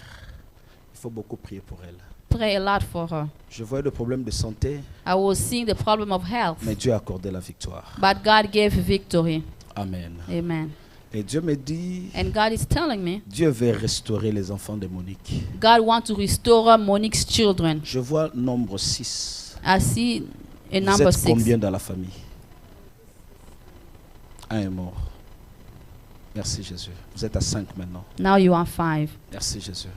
Il faut beaucoup prier pour elle. Pray a lot for her. Je voyais le problème de santé, I was seeing the problem of health, mais Dieu a accordé la victoire. but God gave victory. Amen. Amen. Et Dieu me dit, And God is telling me, Dieu veut restaurer les enfants de Monique. God wants to restore Monique's children. Je vois nombre 6. I see a Vous number êtes 6. combien dans la famille? Un est mort. Merci Jésus. Vous êtes à 5 maintenant. Now you are 5. Merci Jésus.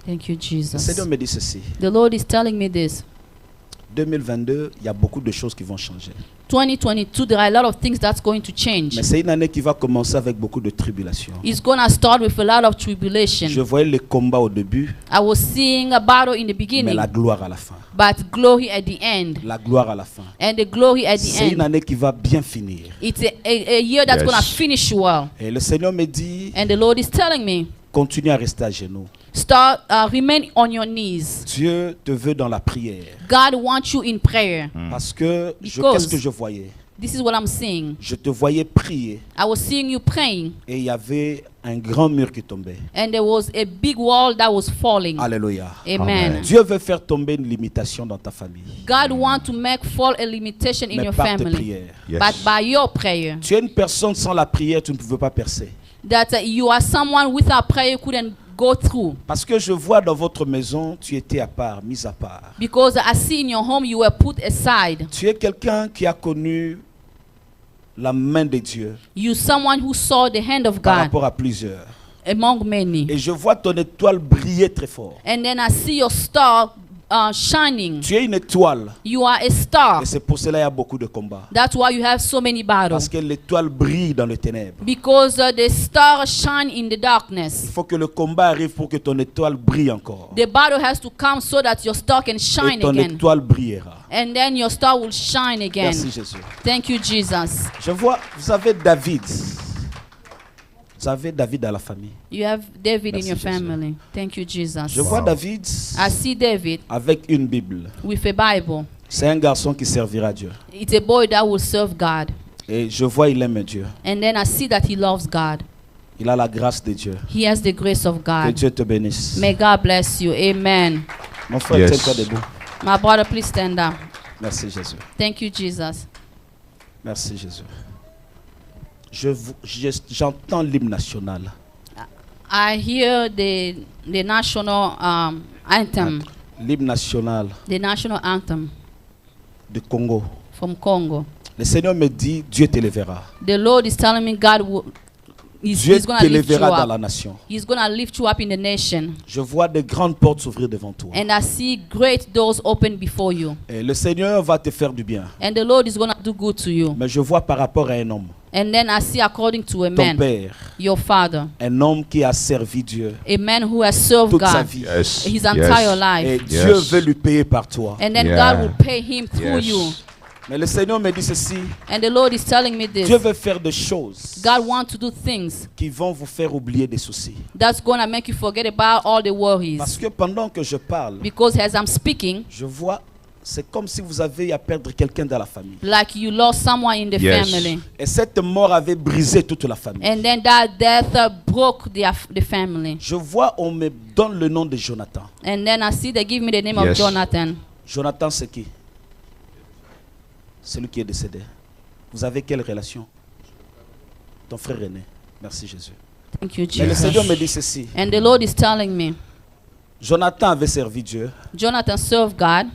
Thank you, Le Jesus. Seigneur me dit ceci. The Lord is telling me this. 2022, il y a beaucoup de choses qui vont changer. 2022, there are a lot of things that's going to change. Mais c'est une année qui va commencer avec beaucoup de tribulations. It's going to start with a lot of tribulation. Je voyais les combats au début, I was seeing a battle in the mais beginning, la gloire à la fin. but glory at the end. La gloire à la fin. And the glory at the C'est une end. année qui va bien finir. It's a year that's Yes. going to finish well. Et le Seigneur me dit, And the Lord is telling me, continue à rester à genoux. remain on your knees. Dieu te veut dans la prière. God wants you in prayer. Parce que Because- qu'est-ce que je voyais? This is what I'm seeing. Je te voyais prier I was seeing you praying, et il y avait un grand mur qui tombait. and there was a big wall that was falling. Alléluia. Amen. Dieu veut faire tomber une limitation dans ta famille. God wants to make fall a limitation in Mais your par tes family, prières. Yes. but by your prayer. Tu es une personne sans la prière, tu ne pouvais pas percer. That you are someone without prayer you couldn't go through. Parce que je vois dans votre maison, tu étais à part, mis à part. Because I see in your home you were put aside. Tu es quelqu'un qui a connu la main de Dieu You someone who saw the hand of par God rapport à plusieurs. among many. Et je vois ton étoile briller très fort. And then I see your star shining. Tu es une étoile. You are a star. Et c'est pour cela qu'il y a beaucoup de combats. That's why you have so many battles. Parce que l'étoile brille dans les ténèbres. Because the star shine in the Il darkness. faut que le combat arrive pour que ton étoile brille encore. The battle has to come so that your star can Et shine ton again. étoile brillera. And then your star will shine again. Merci Jésus. Thank you, Jesus. Je vois, vous avez David. Vous avez David dans la famille. You have David Merci, in your Jésus. family. Thank you, Jesus. Je vois David I see David avec une Bible. with a Bible. C'est un garçon qui servira Dieu. It's a boy that will serve God. Et je vois il aime Dieu. And then I see that he loves God. Il a la grâce de Dieu. He has the grace of Que God. Dieu te bénisse. May God bless you. Amen. Mon frère, Yes. tiens-toi debout. My brother, please stand up. Merci Jésus. Thank you, Jesus. Merci Jésus. J'entends l'hymne national. I hear the national anthem, L'hymne national the national anthem du Congo. from Congo. Le Seigneur me dit, Dieu t'élèvera. The Lord is telling me God Dieu He's going to lift you t'élèvera dans up. la nation. He's going to lift you up in the nation. Je vois de grandes portes s'ouvrir devant toi. And I see great doors open before you. Et le Seigneur va te faire du bien. And the Lord is going to do good to you. Mais je vois par rapport à un homme, And then I see according to a ton man, père, your father, un homme qui a servi Dieu a man who has served toute sa God vie. Yes. his entire Et life. Dieu Yes. veut lui payer par toi. And then Yeah. God will pay him through Yes. you. Mais le Seigneur me dit ceci, And the Lord is telling me Dieu this. veut faire des choses God wants to do things qui vont vous faire oublier des soucis. that's going to make you forget about all the Parce worries. que pendant que je parle, Because as I'm speaking, je vois, c'est comme si vous avez à perdre quelqu'un dans la famille. like you lost someone in the Yes. family. Et cette mort avait brisé toute la famille. And then that death broke the family. Je vois, on me donne le nom de Jonathan. And then I see they give me the name of Yes. Jonathan. Jonathan, c'est qui? Celui qui est décédé. Vous avez quelle relation? Ton frère aîné. Merci Jésus. Thank you, Mais le Seigneur me Jesus. dit ceci. And the Lord is telling me, Jonathan avait servi Dieu. Jonathan served God,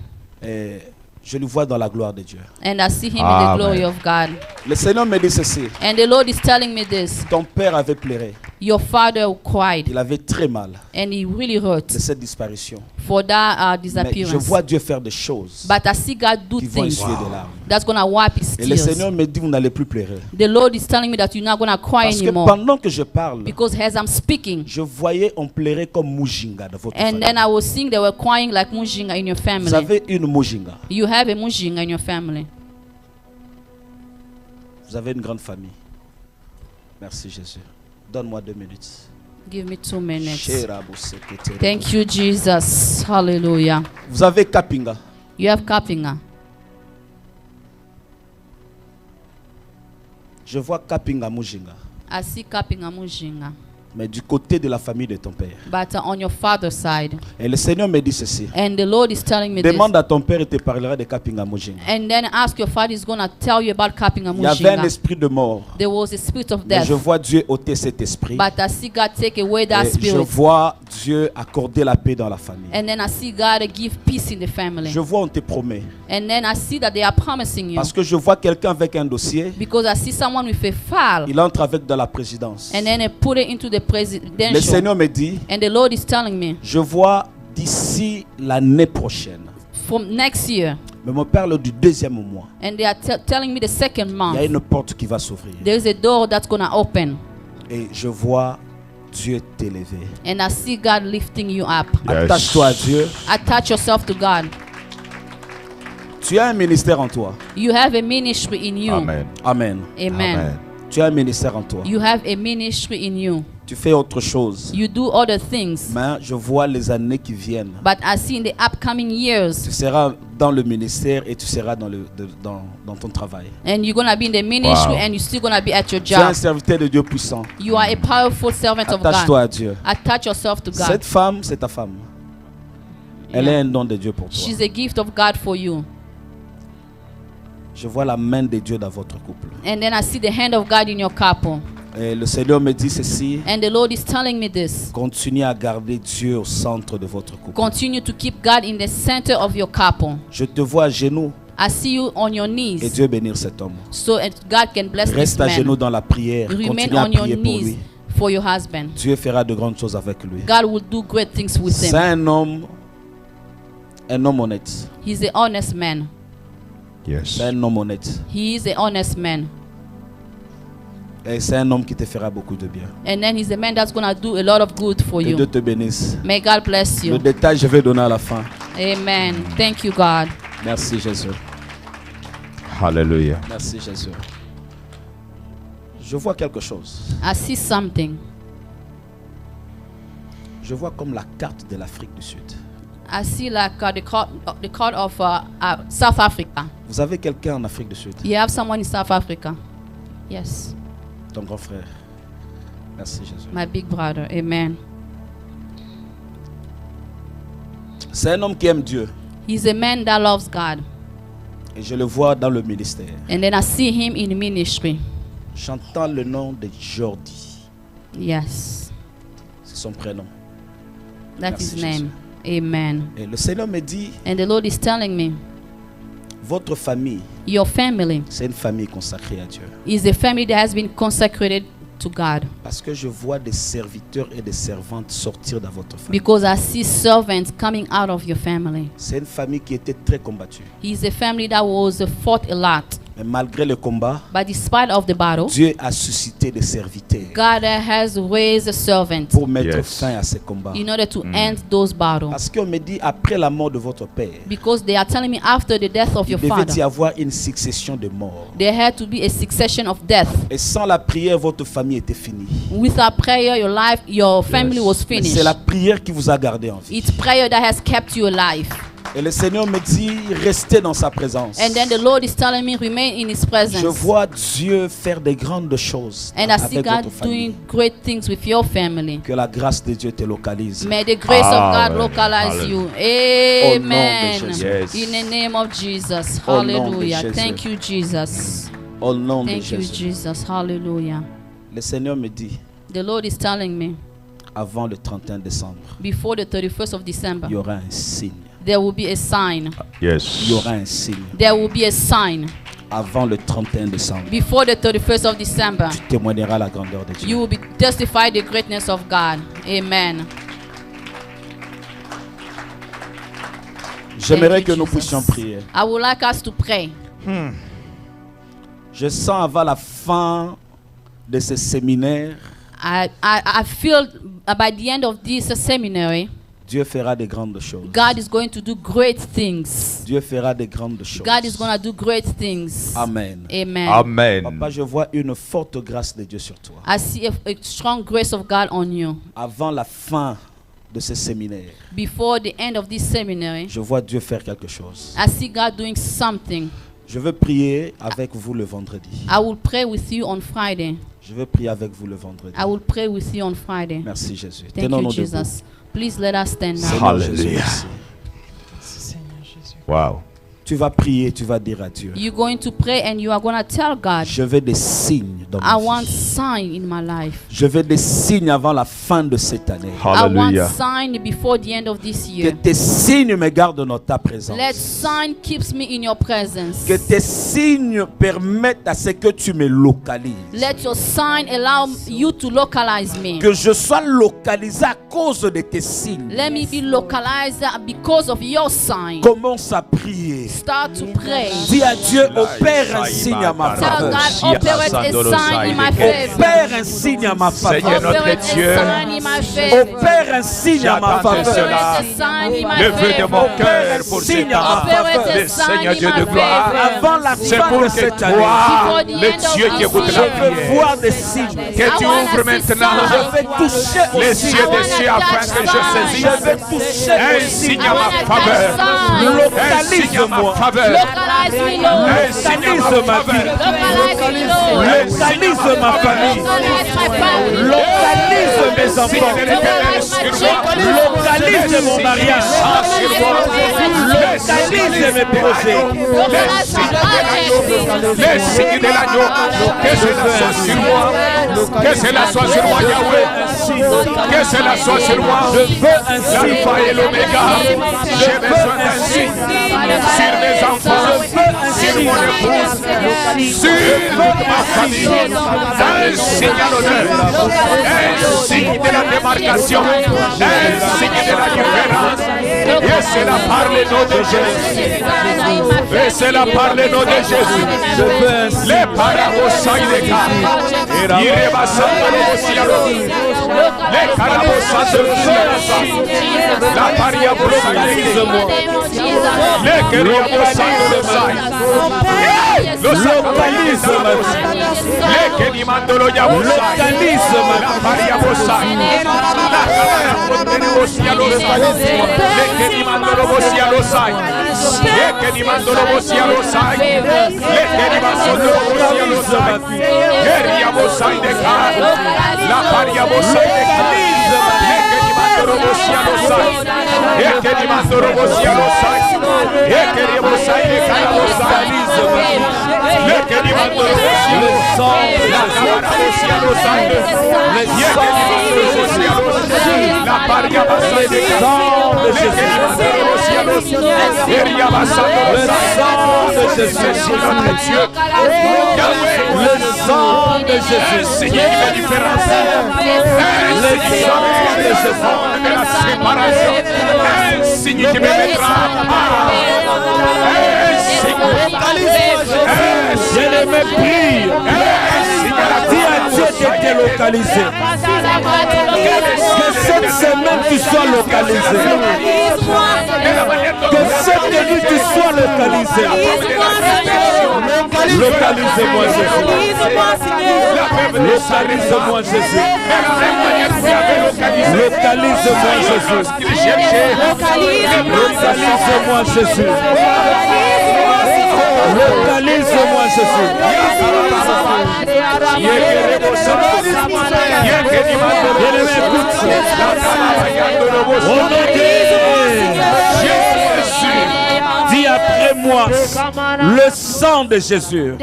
Et je le vois dans la gloire de Dieu. and I see him in the Amen. glory of God. Le Seigneur me dit ceci. And the Lord is telling me this. Ton père avait pleuré. Your father cried, Il avait très mal and he really hurt de cette disparition. for that Mais je disappearance. vois Dieu faire des choses But I see God do qui vont things essuyer des larmes. that's going to wipe his Et le Seigneur tears. me dit, vous n'allez plus pleurer. The Lord is telling me that you're not going to cry Parce que anymore. pendant que je parle, Because as I'm speaking, je voyais on pleurait comme Mujinga dans votre and famille. then I was seeing they were crying like Mujinga in your Vous family. avez une Mujinga. You have a Mujinga in your family. Vous avez une grande famille. Merci Jésus. Donne-moi 2 minutes. Give me 2 minutes. Sherabusekete. Thank you, Jesus. Hallelujah. Vous avez Kapinga. You have Kapinga. Je vois Kapinga Mujinga. I see Kapinga Mujinga. Mais du côté de la famille de ton père. But on your father's side. Et le Seigneur me dit ceci. And the Lord is telling me this. Demande à ton père et te parlera de Kapinga Mujinga. And then ask your father, he's going to tell you about Kapinga Il y avait un Mujinga. esprit de mort. There was a spirit of Mais death. je vois Dieu ôter cet esprit. But I see God take away that Et je spirit. vois Dieu accorder la paix dans la famille. And then I see God give peace in the family. Je vois on te promet. And then I see that they are promising you. Parce que je vois quelqu'un avec un dossier. Because I see someone with a file. Il entre avec de la présidence. And then they put it into the Le presidential. Seigneur me dit, And the Lord is telling me, je vois d'ici l'année prochaine. from next year, Mais me parle du 2e mois. and they are telling me the second Il y month, a une porte qui va s'ouvrir. there is a door that's going to open. Et je vois Dieu t'élever. And I see God lifting you up. Yes. Attache-toi à Dieu. Attach yourself to God. Tu as un ministère en toi. You have a ministry in you. Amen. Amen. Amen. Amen. Tu as un ministère en toi. You have a ministry in you. Tu fais autre chose. You do other things. Mais je vois les années qui viennent. But I see in the upcoming years, Tu seras dans le ministère et tu seras dans ton travail. and you're going to be in the ministry, Wow. and you're still going to be at your Tu es un job. serviteur de Dieu puissant. You are a powerful servant of Attache-toi God. à Dieu. Attach yourself to God. Cette femme, c'est ta femme. Elle Yeah. est un don de Dieu pour toi. She's a gift of God for you. Je vois la main de Dieu dans votre couple. And then I see the hand of God in your couple. Et le Seigneur me dit ceci. And the Lord is telling me this. Continuez à garder Dieu au centre de votre couple. Continue to keep God in the center of your couple. Je te vois à genoux I see you on your et knees, Dieu bénir cet homme. so that God can bless this Reste à genoux man. dans la prière. Remain Continue à on your prier pour knees lui. for your husband. Dieu fera de grandes choses avec lui. God will do great things with C'est him. un homme Un homme honnête. He's an honest man. Yes. C'est un homme honnête. He is an honest man. Et c'est un homme qui te fera beaucoup de bien. And then he's a man that's going to do a lot of good for Que Dieu you. te bénisse. May God bless Le you. détail, je vais donner à la fin. Amen. Thank you, God. Merci Jésus. Hallelujah. Merci Jésus. Je vois quelque chose. I see something. Je vois comme la carte de l'Afrique du Sud. I see like the card of South Africa. Vous avez quelqu'un en Afrique du Sud? You have someone in South Africa. Yes. Ton grand frère. Merci Jésus. My big brother. Amen. C'est un homme qui aime Dieu. He's a man that loves God. Et je le vois dans le ministère. And then I see him in ministry. J'entends le nom de Jordi. Yes. C'est son prénom. That's Merci, his name. Amen. Et le Seigneur me dit, And the Lord is telling me, votre famille, your family c'est une famille consacrée à Dieu. is a family that has been consecrated to God. Parce que je vois des serviteurs et des servantes sortir dans votre famille. Because I see servants coming out of your family. C'est une famille qui était très combattue. He's a family that was fought a lot. Mais malgré le combat, But despite of the battle, Dieu a suscité des serviteurs God has raised a servant pour mettre Yes. fin à ces combats. in order to end those battles. Parce qu'on me dit, après la mort de votre père, Because they are telling me after the death of il your devait y father, avoir une succession de morts. there had to be a succession of death. Et sans la prière, votre famille était finie. Without prayer, your family was Mais finished. c'est la prière qui vous a gardé en vie. It's prayer that has kept you alive. Et le Seigneur me dit, restez dans sa présence. And then the Lord is telling me, remain in His Je presence. vois Dieu faire des grandes choses And I see avec God votre famille. doing great things with your family. Que la grâce de Dieu te localise. May the grace of God Amen. localize you. Au nom de Amen. Jésus. Yes. In the name of Jesus. Au nom de Hallelujah. Jésus. Thank you, Jesus. Au nom de Thank you, Jésus. Jesus. Hallelujah. Le Seigneur me dit, The Lord is telling me, avant le 31 décembre, before the 31st of December, il y aura un signe. there will be a sign. Yes. Il y aura un signe. There will be a sign. Avant le 31 décembre, Before the 31st of December, tu témoigneras la grandeur de Dieu. you will be testify the greatness of God. Amen. J'aimerais Thank que you, nous Jesus. puissions prier. I would like us to pray. Je sens avant la fin de ce séminaire, I feel by the end of this seminary, Dieu fera de grandes choses. God is going to do great things. Dieu fera de grandes choses. God is going to do great things. Amen. Amen. Amen. Papa, je vois une forte grâce de Dieu sur toi. I see a strong grace of God on you. Avant la fin de ce séminaire, Before the end of this seminary, je vois Dieu faire quelque chose. I see God doing something. Je veux prier avec vous le vendredi. I will pray with you on Friday. Je veux prier avec vous le vendredi. I will pray with you on Friday. Merci Jésus. Thank you, Tenons-nous debout. Jesus. Please let us stand now. Seigneur Jésus, Hallelujah. merci. Wow. Tu vas prier, tu vas dire à Dieu, You're going to pray and you are going to tell God, je veux des signes dans I ma want vie. sign in my life. Je veux des signes avant la fin de cette année. I want Hallelujah. sign before the end of this Que year. tes signes me gardent dans ta présence. Let sign keeps me in your presence. Que tes signes permettent à ce que tu me localises. Let your sign allow you to localize me. Que je sois localisé à cause de tes signes. Let me be localized because of your sign. Commence à prier. Start to pray. Dis à Dieu, opère un signe à ma Tell faveur. God, operate a sign in my favor. Opère un signe à ma Seigneur faveur. notre Operate Dieu, a sign in my favor. Opère un signe à ma J'attendais faveur. cela. Operate a sign in my le vœu de favor. mon cœur pour Signe cet à ma an. Operate faveur. a Le sign Seigneur in Dieu my de gloire. favor. Avant la C'est fin pour de que cette toi, année, Before the le end of Dieu qui this écoute je la year, veux prière, voir des signes. que tu I wanna ouvres see maintenant Je signs. vais toucher au les signe. cieux I des wanna cieux afin touch que je signs. saisisse Je vais toucher un au signe. signe I à wanna ma touch faveur. signs. Un signe à ma Localise-moi. faveur. Localize me, Lord. Un signe à Localise ma ma vie. faveur. Localize me, Lord. Localise ma famille. Localize my family. Localise mes Signe enfants. de l'éternel sur moi. Localise mon mariage. Localise mes projets. Localize my majesty. Les signes de l'agneau, que cela soit sur moi, que cela soit sur moi, Yahweh, que cela soit sur moi. Je veux un signe. L'alpha et l'oméga, j'ai besoin d'un signe sur mes enfants, sur mon épouse, sur ma famille, un signe à l'honneur, un signe de la démarcation, un signe de la différence. Yes, Laissez-la parler le nom de Jésus. Laissez-la parler le nom de Jésus. Les parabosaïdeka. Les carabosaïdeka. La paria blocaïdeka. Les carabosaïdeka. Localise ma vie. Les kenimandolo yabosai. Localise ma la paria bosai. La paria bosai. Les kenimandolo bosialosai. Les kenimandolo bosialosai. Les kenimandolo bosialosai. Keria bosai de car. La paria bosai de car. Les kenimandolo bosialosai. Les kenimandolo bosialosai. Les keria bosai de car bosai. Le que dit le sang, la cabana bosialosai. La paria bosai de sang de Jésus. Le sang de Jésus. Le sang de Jésus. Signe de différence. Le sang de Jésus. De la séparation. Un signe qui me mettra à part. Je ne me prie. Dis à Dieu de te localiser. Que cette semaine tu sois localisé. Que cette nuit tu sois localisé. Localisez-moi Jésus. Localise-moi Jésus. Localise-moi Jésus. Localise-moi Jésus. Localise-moi Jésus. Dis après moi, le sang de Jésus.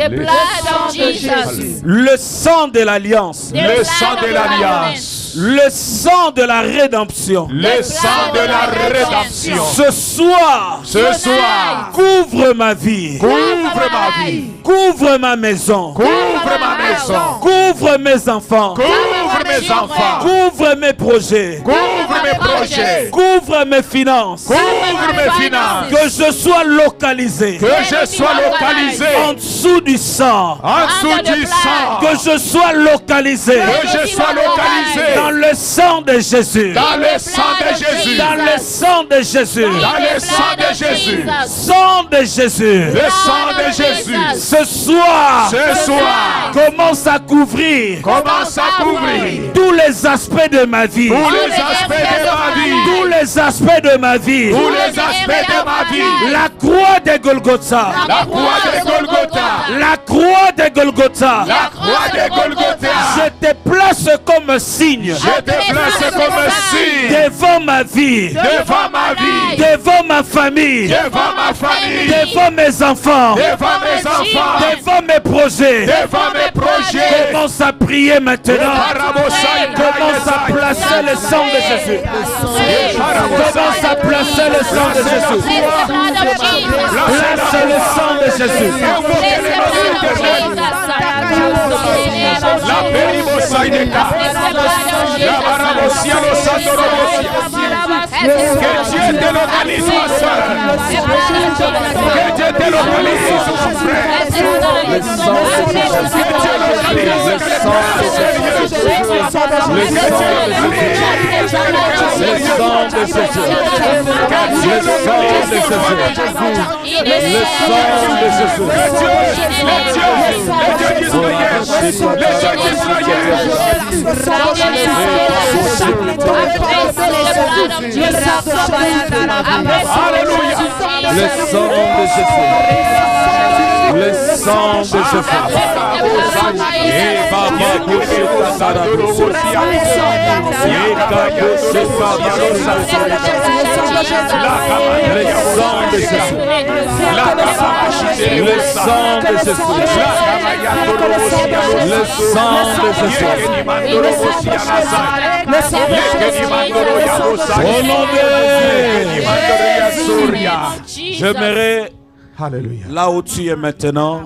Le sang de l'alliance. Le sang de l'alliance. Le sang de la rédemption. Le sang de la rédemption. Ce soir, couvre ma vie. Couvre ma vie. Couvre ma maison. Couvre ma maison. Couvre mes enfants. Couvre mes enfants. Couvre mes projets. Couvre mes projets. Couvre mes finances. Couvre mes finances. Que je sois localisé. Que je sois localisé. En dessous du sang. En dessous du sang. Que je sois localisé. Que je sois localisé. Dans le sang de Jésus. Dans le sang de Jésus. Dans le sang de Jésus. Dans le sang de Jésus. Sang de Jésus. Le sang de Jésus. Ce soir. Commence à couvrir. Commence à couvrir. Tous les aspects de ma vie. Tous les aspects de ma vie. Tous les aspects de ma vie. Tous les aspects de ma vie. La croix de Golgotha. La croix de Golgotha. La croix de Golgotha. La croix de Golgotha. Je te place comme signe. Je te place comme signe. Devant ma vie. Devant ma vie. Devant ma famille. Devant ma famille. Devant mes enfants. Devant mes enfants. Devant mes projets. Devant mes projets. Commence à prier maintenant. Commence à placer le sang de Jésus. Commence à placer le sang de Jésus. Place le sang de Jésus. La périmosaïdeka. La barabosia lo sandorobosia. Que Dieu te localise, ma soeur. Que Dieu te localise, mon frère. Le sang de Jésus. Que Dieu localise le sang de Jésus. Le sang de Jésus. Le sang de Jésus. Le sang de Jésus. Le sang de Jésus. Le sang de Jésus. Et Baba Bouchita Saradoso. Et Kabouchita Saradoso. Le sang de Jésus. Le sang de Jésus. Le sang de Jésus. Au nom de j'aimerais, là où tu es maintenant,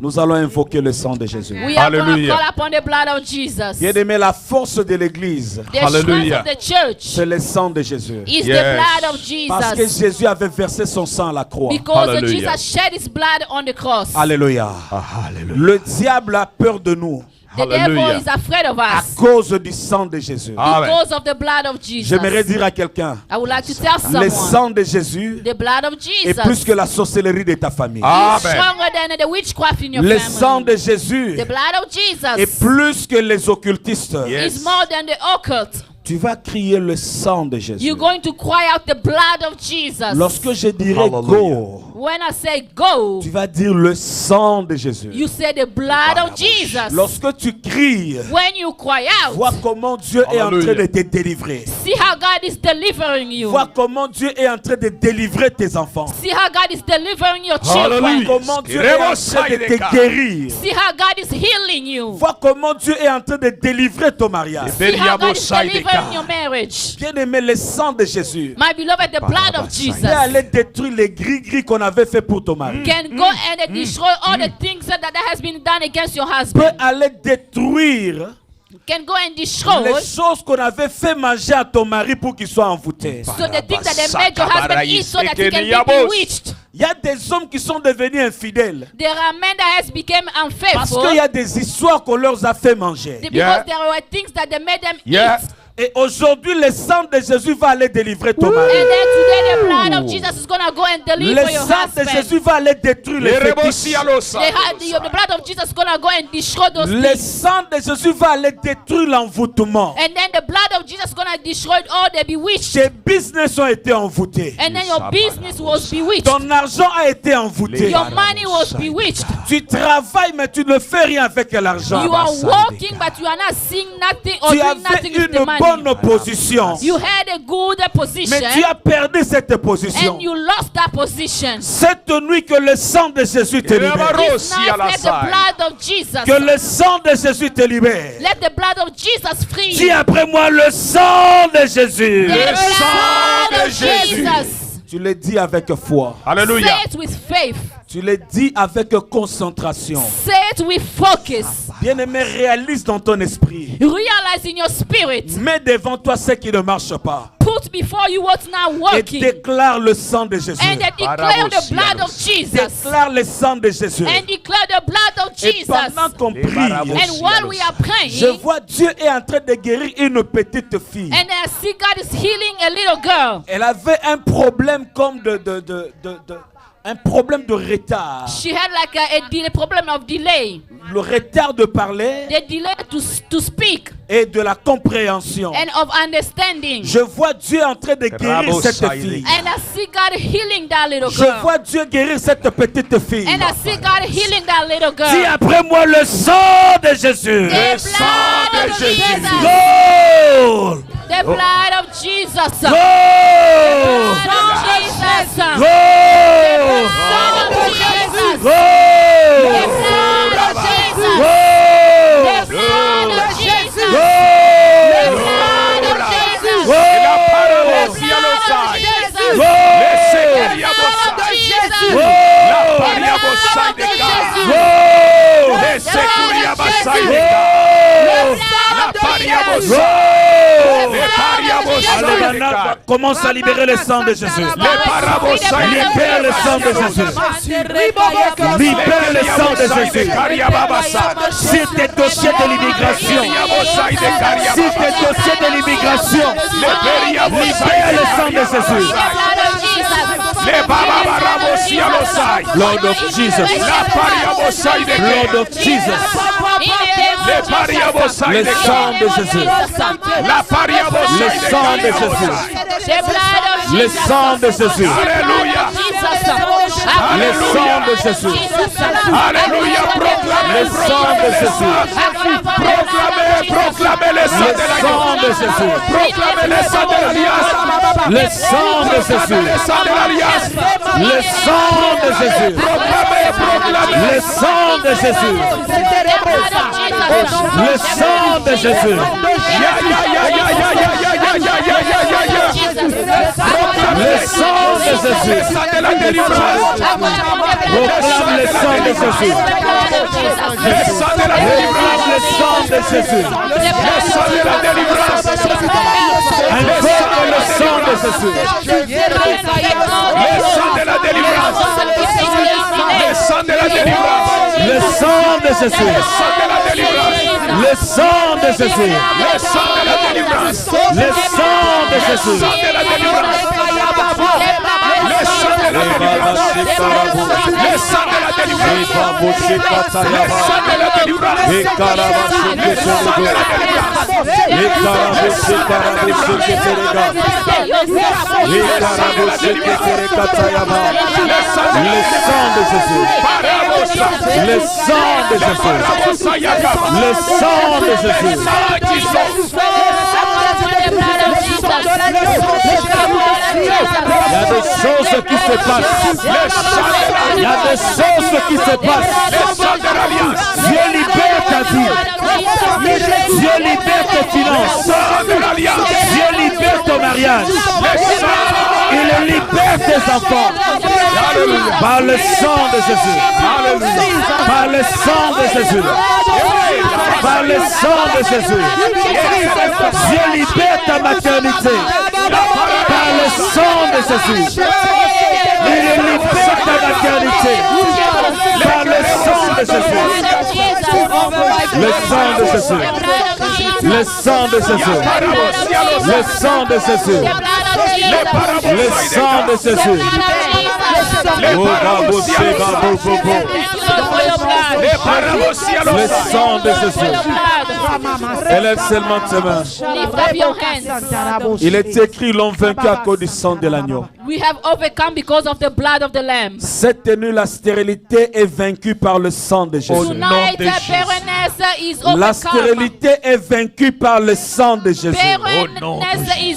Nous allons invoquer le sang de Jésus. We are going to Hallelujah. call upon the blood of Jesus. Bien-aimé, la force de l'Église, The strength Hallelujah. of the church c'est le sang de Jésus. is the Yes. blood of Parce que Jesus. Jésus avait versé son sang à la croix. Because Hallelujah. Jesus shed his blood on the cross. Alléluia. Hallelujah. Le diable a peur de nous The devil Hallelujah. is afraid of à us cause du sang de Jésus. Amen. because of the blood of Jesus. J'aimerais dire à quelqu'un, I would like to tell le someone sang de Jésus the blood of est plus Jesus que la sorcellerie de ta famille. is Amen. stronger than the witchcraft in your Le sang family. de Jésus The blood of est Jesus plus que les occultistes. Yes. is more than the occult. Tu vas crier le sang de Jésus. You're going to cry out the blood of Jesus. Lorsque je dirai Hallelujah. go, When I say go, tu vas dire le sang de Jésus. you say the blood of Jesus. Lorsque tu cries, When you cry vois out, comment Dieu est en train Hallelujah. de te délivrer. see how God is delivering you. Vois comment Dieu est en train de délivrer tes enfants. See how God is delivering your Vois children. Hallelujah. comment Dieu est en train de te guérir. See how God is healing you. Vois comment Dieu est en train de délivrer ton mariage. See how God is delivering your marriage. Bien-aimé, le sang de Jésus My beloved, the blood of Jesus peut aller détruire les gris-gris qu'on avait fait pour ton mari. can go and destroy all the things that has been done against your Peut husband. aller détruire Can go and destroy les choses qu'on avait fait manger à ton mari pour qu'il soit envoûté. so the things that they made your husband eat so that he can be bewitched. Il y a des hommes qui sont devenus infidèles There are men that has become parce unfaithful qu'il y a des histoires qu'on leur a fait manger. because Yeah. there were things that they made them Yeah. eat. Et aujourd'hui, le sang de Jésus va aller délivrer ton And mari. then today the blood of Jesus is going to go and deliver Le your sang de husband. Jésus va aller détruire les fétiches. The blood of Jesus is going to go and destroy those Le things. sang de Jésus va aller détruire l'envoûtement. And then the blood of Jesus is going to destroy all the bewitched. Tes business ont été envoûtés. And then your business was bewitched. Ton argent a été envoûté. Your money was bewitched. Tu travailles mais tu ne fais rien avec l'argent. You are working but you are not seeing nothing or Tu doing avais nothing with the une bonne money. position. You had a good position Mais tu as perdu cette position. and you lost that position. Cette nuit que le sang de Jésus te libère. This night, let the blood of Jesus, Que le sang de Jésus te libère. let the blood of Jesus free Dis you. après moi le sang de Jésus. The sang blood de of Jésus. Jesus. Tu le dis avec foi. Hallelujah. Say it with faith. Tu le dis avec concentration. Say it with focus. Bien-aimé, réalise dans ton esprit. Realize in your spirit. Mets devant toi ce qui ne marche pas. Put before you what's not Et working. déclare le sang de Jésus. And then declare the blood of Jesus. Déclare le sang de Jésus. And declare the blood of Et Jesus. pendant qu'on prie, And while we are praying, je vois Dieu est en train de guérir une petite fille. and I see God is healing a little girl. Elle avait un problème comme un problème de retard. She had like a problem of delay. Le retard de parler The delay to speak et de la compréhension. and of understanding. Je vois Dieu en train de guérir cette fille. And I see God healing that little Je girl. vois Dieu guérir cette petite fille. And I see God healing that little Dis girl. après moi le sang de Jésus. The blood of Jesus. Go! The blood of Jesus. Go! Blood of Jesus. Go! Blood of Jesus. Go! The blood of Jesus. Go! The blood of Jesus. Go! The blood of Jesus. Go! Commence à libérer le sang de Jésus. Libère le sang de Jésus. Libère le sang de Jésus. Si tes dossiers de l'immigration, si tes dossiers de l'immigration, libère le sang de Jésus. Lord of Jesus. Lord of Jesus. Le sang de Jésus. Le sang de Jésus. Le sang de Jésus. Alléluia. Le sang de Jésus. Alléluia. Le sang de Jésus. Proclamez le sang de Jésus. Proclamez le sang de l'alliance. Le sang de Jésus. Le sang de l'alliance. Le sang de Jésus. Le sang de Jésus. Le sang de Jésus. Le sang de Jésus. Jésus. Le sang de la délivrance. Proclame le sang de Jésus. Le sang de la délivrance. Le sang de Jésus. Le sang de la délivrance. Invoque le sang de Jésus. Le sang de la délivrance. Le sang de la délivrance. Le sang de Jésus. Le sang de la délivrance. Le sang de Jésus. Le sang de la délivrance. Le sang de Le Jésus. sang de la délivrance. Le sang de la délivrance. Le sang de la délivrance. Le sang de la délivrance. Le sang de la Le sang de Jésus. Le sang de Jésus. Le sang de Jésus. Il y a des choses qui se passent. Il y a des choses qui se passent. Dieu libère ta vie. Dieu libère tes finances. Dieu libère ton mariage. Il libère tes enfants. Par le sang de Jésus. Par le sang de Jésus. Par le sang de Jésus. Dieu libère ta maternité. Par le sang de Jésus. Il libère ta maternité. Par le sang de Jésus. Le sang de Jésus. Le sang de Jésus. Le sang de Jésus. Le sang de Jésus. Le sang de Jésus. Élève seulement tes mains. Lift up your hands. Il est écrit, l'ont vaincu à cause du sang de l'agneau. We have overcome because of the blood of the Lamb. Cette nuit, la stérilité est vaincue par le sang de Jésus. Tonight, barrenness is La overcome. stérilité est vaincue par le sang de Jésus. Barrenness is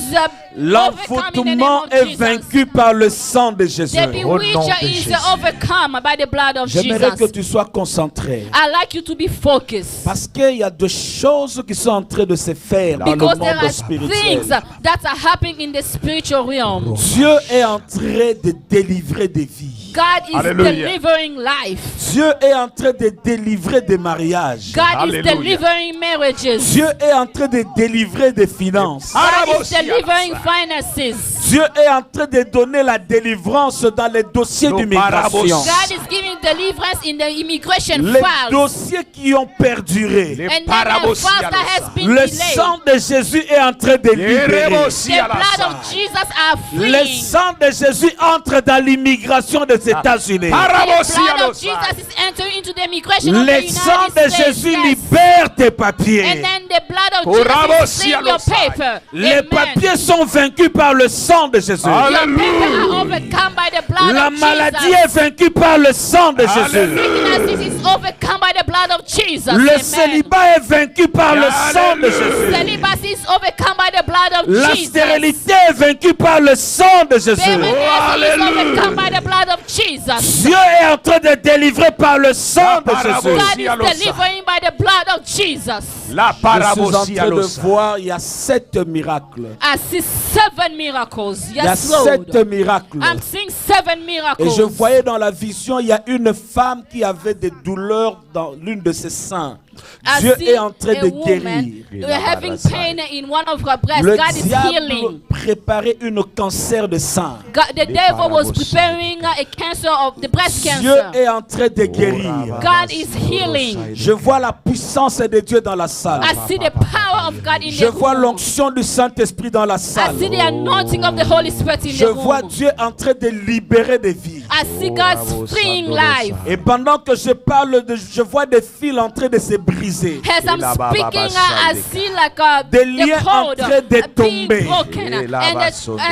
L'envoûtement est vaincu par le sang de Jésus. The bewitcher is overcome by the blood of J'aimerais que Jesus. tu sois concentré. I like you to be focused. Parce qu'il y a des choses qui sont en train de se faire dans le Because there monde are spirituel. things that are happening in the spiritual realm. Dieu est en train de délivrer des vies. God is Hallelujah. delivering life. Dieu est en train de délivrer des mariages. God Hallelujah. is delivering marriages. Dieu est en train de délivrer des finances. God is delivering finances. Dieu est en train de donner la délivrance dans les dossiers d'immigration. God is giving deliverance in the immigration Les files. dossiers qui ont perduré. And then the files that has been Le delayed. sang de Jésus est en train de libérer. The blood of Jesus are Le freeing. sang de Jésus entre dans l'immigration des États-Unis. The blood of Jesus is entering into the immigration of the Le sang United de States. Jésus Yes. libère tes papiers. And then the blood of Jesus is freeing your paper. Les Amen. papiers sont vaincus par le sang de Jésus. Your paper are overcome by the blood La of maladie Jesus. est vaincue par le sang de Jésus. Sickness is overcome by the blood of Jesus. Le Amen. célibat est vaincu par le sang de Jésus. Celibacy is overcome by the blood of La Jesus. stérilité est vaincue par le sang de Jésus. Barrenness is overcome by the blood of Jesus. Dieu est en train de délivrer par le sang de Jésus. God is delivering by the blood of Jesus. La Je suis en parabosia train de losa. voir, il y a 7 miracles. I see 7 miracles. Il y a Yes, Lord. 7 miracles. I'm seeing 7 miracles. Et je voyais dans la vision, il y a une femme qui avait des douleurs dans l'une de ses seins. I Dieu see est en train a de woman guérir. having pain in one of her breasts. Le God is diable healing. préparait une cancer de sein. The devil was preparing a cancer of the breast Dieu cancer. est en train de guérir. God is healing. Je vois la puissance de Dieu dans la salle. I see the power of God in Je the vois room. l'onction du Saint-Esprit dans la I salle. see the anointing of the Holy Spirit in Je the vois room. Dieu en train de libérer des vies. I see God's freeing life. Et pendant que je parle, je vois des fils en train de se briser. As I'm speaking, I see like Des the liens cord en train de being tomber. broken and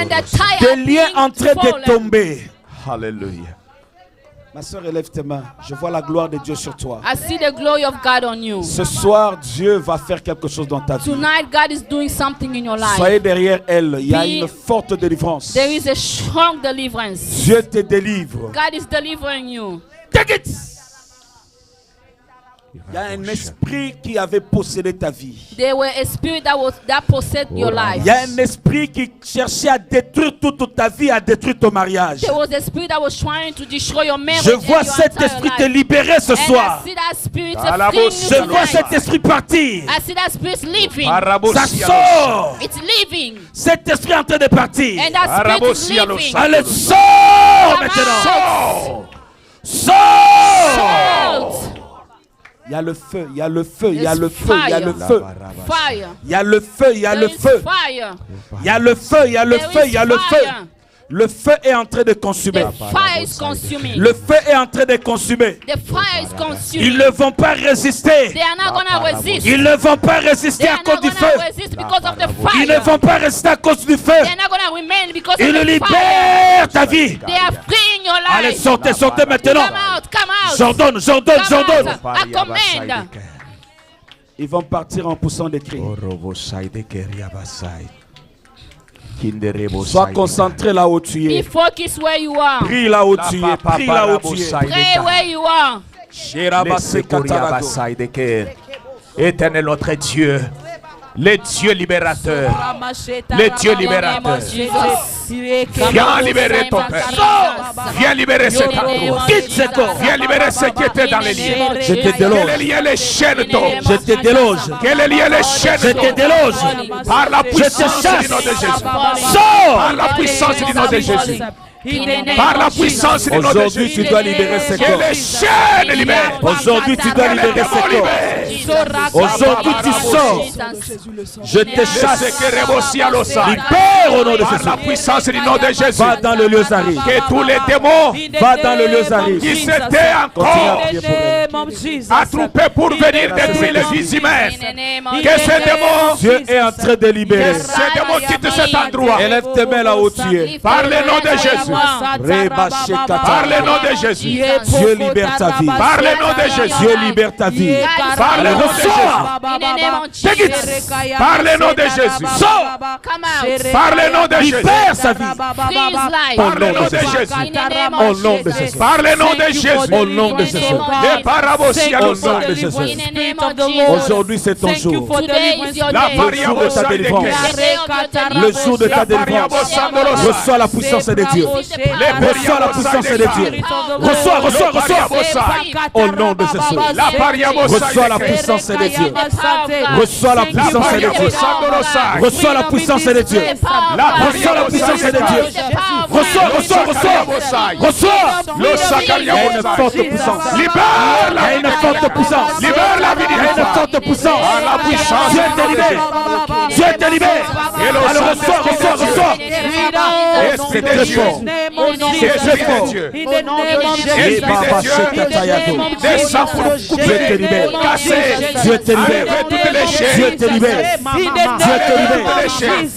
the tie Des are liens en being train de fallen. tomber. Hallelujah. Ma soeur, élève tes mains. Je vois la gloire de Dieu sur toi. I see the glory of God on you. Ce soir, Dieu va faire quelque chose dans ta vie. Tonight, God is doing something in your life. Soyez derrière elle. Il y a Be- une forte délivrance. There is a strong deliverance. Dieu te délivre. God is delivering you. Take it. Il y a un esprit qui avait possédé ta vie. There were a spirit that possessed your life. Il y a un esprit qui cherchait à détruire toute ta vie, à détruire ton mariage. There was a spirit that was trying to destroy your marriage. Je vois cet esprit te libérer ce soir. I see that spirit Je vois cet esprit partir. I see that spirit leaving. Ça sort. It's leaving. Cet esprit est en train de partir. And that spirit is leaving. Allez, sors maintenant. Sors. Il y a le feu, il y a le feu, il y a le feu, il y a le feu. Fire. Il y a le feu, il y a le feu. Il y a le feu, il y a le feu, il y a le feu. Le feu est en train de consumer. The fire is consuming. Le feu est en train de consumer. The fire is consuming. Ils ne vont pas résister. They are not gonna resist. Ils ne vont pas résister à cause du feu. Because of the fire. Ils ne vont pas résister à cause du feu. They are not gonna remain because Ils of the libèrent fire. ta vie. They are freeing your life. Allez, sortez, sortez maintenant. Come out, come out. J'ordonne, j'ordonne, Come j'ordonne. out. I command. Ils vont partir en poussant des cris. Sois concentré là où tu Be es. focused where you are. Prie là où tu es. Prie là où tu es. Pray where you are. Éternel notre Dieu, le Dieu libérateur, le Dieu libérateur. Viens libérer ton père. Viens libérer cet endroit. Quitte ce corps. Viens libérer ce qui était dans les liens. Je te déloge. Que les liens, les chaînes tombent. Je te déloge. Que les liens, les chaînes Je te tombent. déloge. Par la puissance chasse. du nom de Jésus. Sors. Par la puissance du nom de Jésus. Par la puissance du nom de Aujourd'hui, Jésus. tu dois libérer ce Que corps. les chaînes libèrent. Aujourd'hui, tu dois libérer ce corps. Aujourd'hui, tu sors. Je te chasse. Libère au nom de Par la Jésus. puissance du nom de Jésus. Va dans le lieu Zari. Que tous les démons Va dans le lieu Zari. qui s'étaient Continue à encore prier pour elle. attroupés pour venir détruire les vies humaines. Que ces démons, Dieu est en train de libérer. ces démons quittent cet endroit. Élève tes mains là où tu es. Par le nom de Jésus. Par le nom de Jésus. Dieu libère ta vie. Par le nom de Jésus. Dieu libère ta vie. Par le nom de Jésus. Par le nom de Jésus. Sors. Come out. Par le nom de Jésus. Libère sa vie. Free his life. Par le nom de Jésus. In the name Au of nom de Jesus. Jésus. Par le nom de Jésus. Au nom de Jésus. Les parabosia Au nom de Jésus. In the name of Jesus. Aujourd'hui, c'est ton jour. Today is your La day. Le jour de ta délivrance. The day of your Le deliverance. jour de ta délivrance. Reçois la puissance de Dieu. Reçois la puissance de Dieu. Reçois, reçois, reçois. Au nom de Jésus. La pariabosa. Reçois la puissance de Dieu. Reçois la puissance de Dieu. Reçois la puissance de Dieu. Reçois la puissance de Dieu. Reçois, reçois, reçois. Reçois. Le Il y a sacaria. une forte puissance. Libère Il y a la une forte puissance. Libère la vie Il y a une forte puissance. la puissance. Dieu te libère. Dieu te libère. Alors reçois, reçois, reçois. Esprit de C'est Dieu. fort. C'est très Esprit de fort. Dieu. Et Baba Shekatayako. Descends pour Dieu te couper, libère. casser, Dieu te libère. enlever toutes les chaînes. Dieu te libère. Dieu te libère.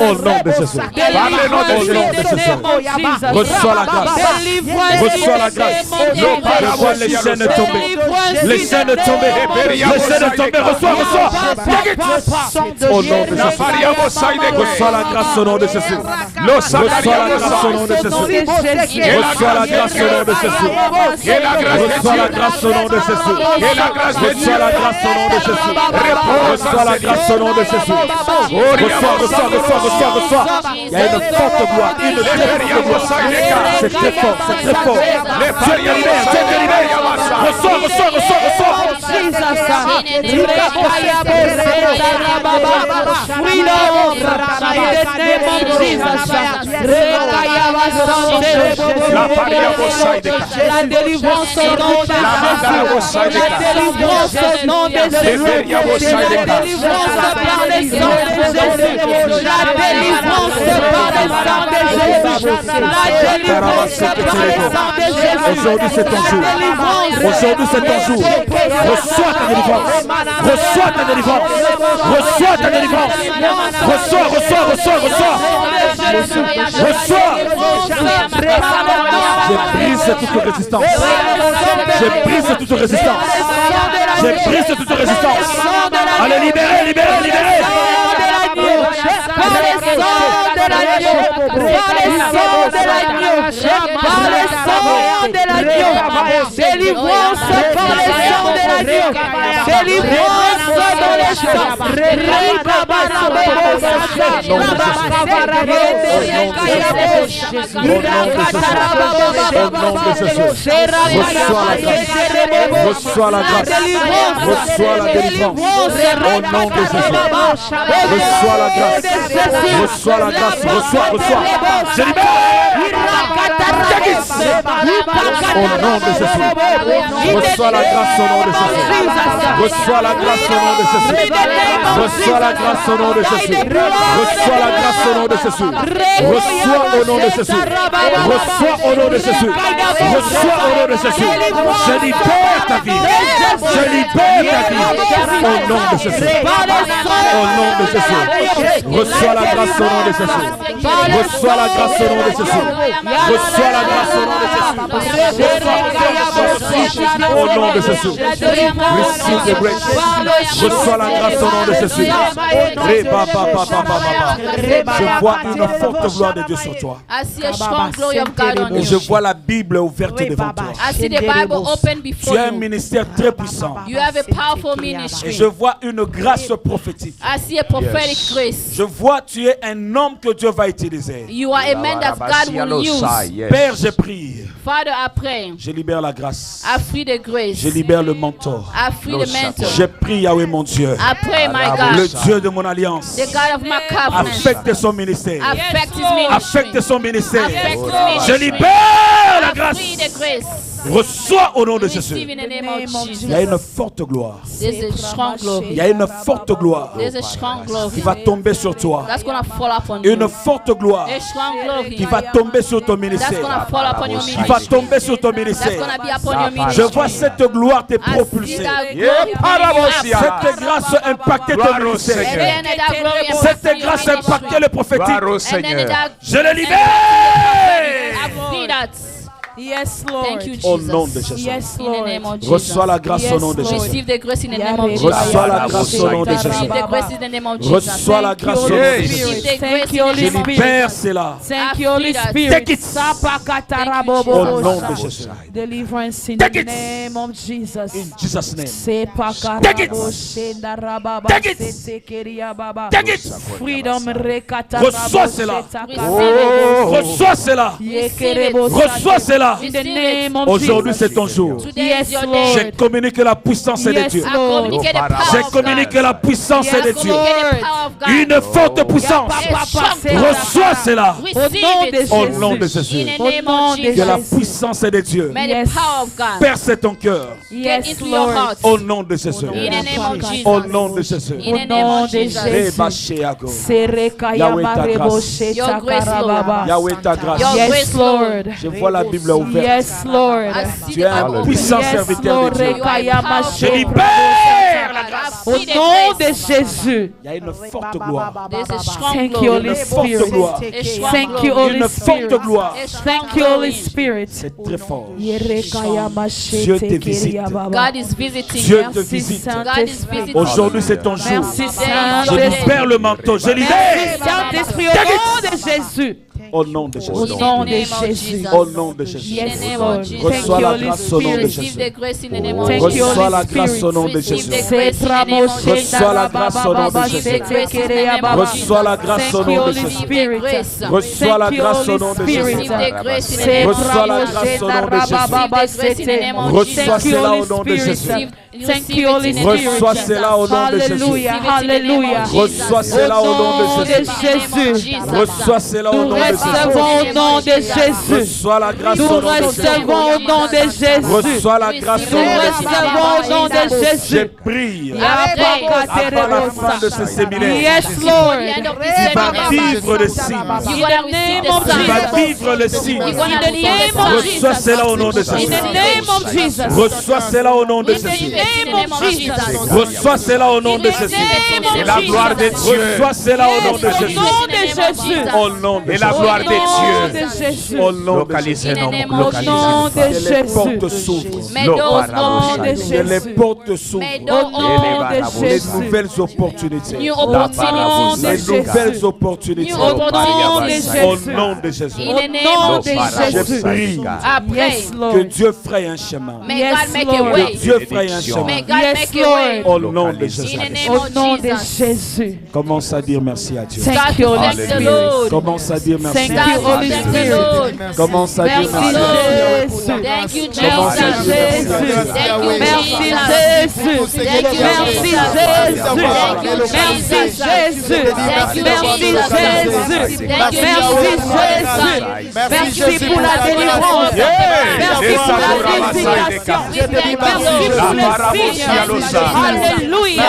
Au nom de Jésus. Par le nom de Au nom de Jésus. Reçois la grâce. Reçois la grâce. Je vois les chaînes tomber. Les chaînes tomber. Les chaînes tomber. Reçois, reçois. Au nom de Jésus. Reçois la grâce au nom de Jésus. Reçois la grâce au nom de Jésus. Reçois la grâce au nom de Jésus. Reçois la grâce au nom de Jésus. Reçois la grâce au nom de Jésus. Reçois la grâce au nom de Jésus. Reçois, reçois, reçois, reçois, reçois. Il y a une forte gloire, une très forte gloire. C'est très fort, c'est très fort. Dieu te libère, Dieu te libère. Reçois, reçois, reçois, reçois. La délivrance au nom de Jésus. La délivrance au nom de Jésus. La délivrance par le sang de Jésus. La délivrance par le sang de Jésus. La délivrance par le sang de Jésus. Aujourd'hui c'est ton jour. Aujourd'hui c'est ton jour. Reçois ta délivrance. Reçois ta délivrance. Reçois ta délivrance. Reçois, reçois, reçois, reçois. Reçois. Je brise toute résistance. Je brise toute résistance. Je brise toute résistance. Allez, libérez, libérez, libérez. Par le sang de l'agneau, par le sang de l'agneau, par le sang de l'agneau. Délivrance par le sang de l'agneau. Délivrance dans le sang. Reçois la grâce. Reçois la délivrance. Au nom de Jésus. Reçois la grâce. Reçois la grâce. Reçois. Je libère. Au nom de Jésus. Reçois la grâce au nom de Jésus. Reçois la grâce au nom de Jésus. Reçois la grâce au nom de Jésus. Reçois la grâce au nom de Jésus. Reçois au nom de Jésus. Reçois au nom de Jésus. Reçois au nom de Jésus. Je libère ta vie. Je libère ta vie. Au nom de Jésus. Au nom de Jésus. Reçois la grâce au nom de Jésus. Reçois la grâce au nom de Jésus. Reçois la grâce au nom de Jésus. Au nom de Jésus. Receive the grace. Reçois la grâce au nom de Jésus. Je vois une forte gloire de Dieu sur toi. I see a strong glory of God on Et you. je vois la Bible ouverte devant toi. I see the Bible open Tu before as un you. ministère très puissant. You have a powerful Et ministry. je vois une grâce prophétique. I see a prophetic grace. Je vois tu es un homme que Dieu va utiliser. You are a man that God will use. Père, je prie. Father, I pray. Je libère la grâce. I free the grace. Je libère le mentor. I free the mentor. Je prie Yahweh mon Dieu. I pray, my Le God, Dieu de mon alliance. the God of my covenant, Affecte son ministère. affect his Affecte ministry. son ministère. Affect his Je ministry. libère la I grâce. free the grace. Reçois au nom de Receive Jésus. in the name of Il y a Jesus. une forte gloire. There's a strong Il glory. y a une forte gloire There's a strong qui glory va tomber sur toi. that's gonna fall upon you. Une forte gloire A strong glory qui va tomber sur ton that's ministère. gonna fall upon your Qui va ministry. tomber sur ton That's ministère. gonna be upon your Je ministry. vois cette gloire te I see propulser. that glory pulling you up. Cette grâce impacter ton ministère. And then that glory impacts Cette your grâce ministry. impacter le prophétique. And then that Je le libère. I free that. Yes, Lord. Thank you, Au Jesus. nom de Jésus. Yes, In the Lord. name of Jesus. Reçois la grâce au nom de Yes, Jésus. Receive the grace in the name of Jesus. Reçois la grâce au nom de Jésus. Receive the grace in the name of Jesus. Reçois la grâce au nom de Jésus. Receive the Thank grace you, in the Holy Je name of Spirit. libère cela. Thank you, Holy Spirit. Take it. Au nom de Jésus. Deliverance in Take the it. name of Jesus. In Jesus' name. Take it. Take it. Take it. Freedom Reçois cela. Receive Reçois cela. Reçois cela. In the name of Aujourd'hui, Jesus. c'est ton jour. it. Today is Yes, your Lord. day. J'ai communiqué la puissance de Yes, Dieu. I Lord. communicate the power J'ai of God. communiqué la puissance Yes, de I Dieu. communicate the power of God. Une forte puissance. Reçois cela. Au nom de Receive it. Au nom de Jésus. Jésus. In the Au name nom of de Que Jesus. la Jésus. puissance de Dieu May Yes. the power of God perce ton cœur. get Yes, into your Lord. heart. Au nom de Jésus. In the name of Jesus. Au nom de Jésus. In the Au name nom of de Jesus. Jésus. Reba Sheago. Serekaya Yahweh, ta marebo grâce. sheta Your grace, Lord. karababa. Yahweh, ta grâce. Your Yes, grace, Lord. Je vois la Bible ouverte. Yes, Lord. I see Tu the es un Bible puissant open. Yes, serviteur Lord. de Dieu. Rekaya You are Je mashe. libère la grâce. I Au see the nom de grace. Jésus. Il y a une forte gloire. There's a strong Thank you, glory. Holy Une forte Spirit. gloire. A strong Thank you, glory. Holy Une Spirit. forte gloire. A strong Thank you, Holy glory. Spirit. C'est très fort. Yerekaya mashe Dieu te tekeria visite. baba. God is visiting Dieu you. te Merci, visite. God is Saint-Esprit. visiting Aujourd'hui, c'est ton jour. Merci, Je Saint-Esprit. libère le manteau. Je Merci, libère. Saint-Esprit, au nom de Jésus. Au nom de Au Jésus. nom In de the name of Jésus. Jesus. Au nom de Jésus. In the Yes, name Lord. of Jesus. Thank Reçois you, la Holy grâce au nom de Spirit. Receive Jésus. the grace in the name of Thank Jesus. you, Reçois Holy la grâce au nom de Receive Jésus. the grace in the name of Jesus. Reçois la grâce au nom de Receive Jésus. the grace in the name of Jesus. Reçois la grâce au Thank you, nom de Holy Jésus. Spirit. Reçois la Thank you, grâce au Holy nom de Spirit. Jésus. Receive the grace in the name of Reçois la Jesus. grâce au nom de Jésus. Receive the grace in the name of Reçois Thank you, cela Holy au nom de Jésus. Spirit. You Thank receive you, it Holy in the name of Spirit. Reçois cela au nom de Jésus. Alléluia, Receive it in the name of alléluia. Jesus. Reçois cela au nom de Au nom de Jésus. Jésus. Reçois cela au Nous nom de Jésus. recevons au nom de Jésus. Reçois la grâce Nous au nom de Jésus. recevons au nom de Jésus. Reçois la grâce au Nous nom de Jésus. recevons au nom de Je Jésus. prie Avant avant la fin de ce séminaire. Yes, Lord. Tu vas vivre le signe. You're gonna receive name of the Tu vas sign. vivre le signe. You're gonna In the receive name the of sign. Reçois cela au nom de In Jésus. the name of Jesus. Reçois cela au nom de In the Jésus. name name of Jesus. Reçois cela au nom de Jésus. Et la gloire de Dieu. Reçois cela au nom de Au Jésus. nom de Jésus. Au nom de Et la gloire de Au nom Dieu. de Jésus. Au nom de Localisez-nous. Au nom de Localisez-nous. Que les portes Jésus. s'ouvrent. May doors Au nom open. de Que les Jésus. portes s'ouvrent. May Au doors nom open. de Les Jésus. nouvelles opportunités. New Au nom opportunities. de Les Jésus. nouvelles opportunités. New Au nom de opportunities. Au Jésus. nom de Jésus. In Au the name nom of de Jesus. Jésus. Prie I pray. Yes, Lord. que Dieu fraye un chemin. May Yes, God make a Lord. way. Dieu fraye un May chemin. God Yes, make a way. Lord. Au nom de Jésus. In the name Au of nom de Jesus. Jésus. Commence à dire merci à Dieu. Thank Start you, to Holy thank the Spirit. Lord. Commence à dire merci. Thank Start you, to Holy thank the Spirit. Lord. Commence à dire Merci merci. Jésus. Thank you, Commence à Jesus. dire merci. Thank you, Merci Jesus. Jésus. Thank you, Merci Jesus. Jésus. Thank you, Merci Jesus. Jésus. Thank you, Merci Jesus. Jésus. Thank you, Merci Jesus. Jésus. Merci Merci pour la délivrance. Merci pour la visitation. Merci pour les signes. Alléluia.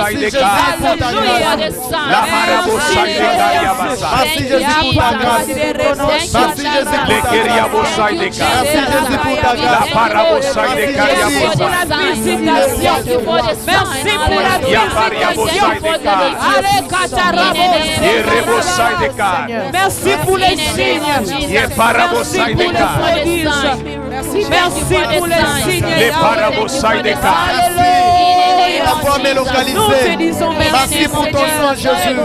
Alléluia. La marabosa de Gariabasa. Thank you, Le Geriabosa de Gariabasa. La parabosa de Gariabasa. Merci pour la visitation. Allez, Katarabos. Rebosa de Car. Merci pour les signes. Ye parabosa Merci de pour les Car. prodiges. Merci pour les signes. Les parabosa de Car. Nous te disons merci pour ton sang, Jésus.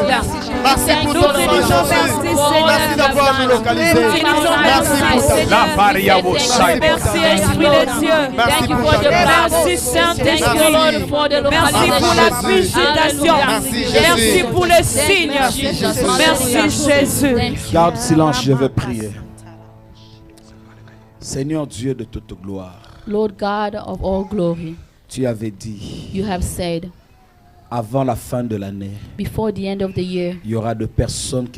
Merci pour Nous ton te sang, disons Jésus. merci, Merci d'avoir nous localisés. Nous te disons Merci pour ta La pariabosa de Car. Merci Esprit de Dieu. Merci pour ta Merci Saint-Esprit. Merci pour la visitation. Merci, Jésus. Merci pour les signes. Merci Jésus. Garde silence, je vais prier. Seigneur Dieu de toute gloire, Lord God of all glory, tu avais dit, you have said, avant la fin de l'année, before the end of the year, il y aura de personnes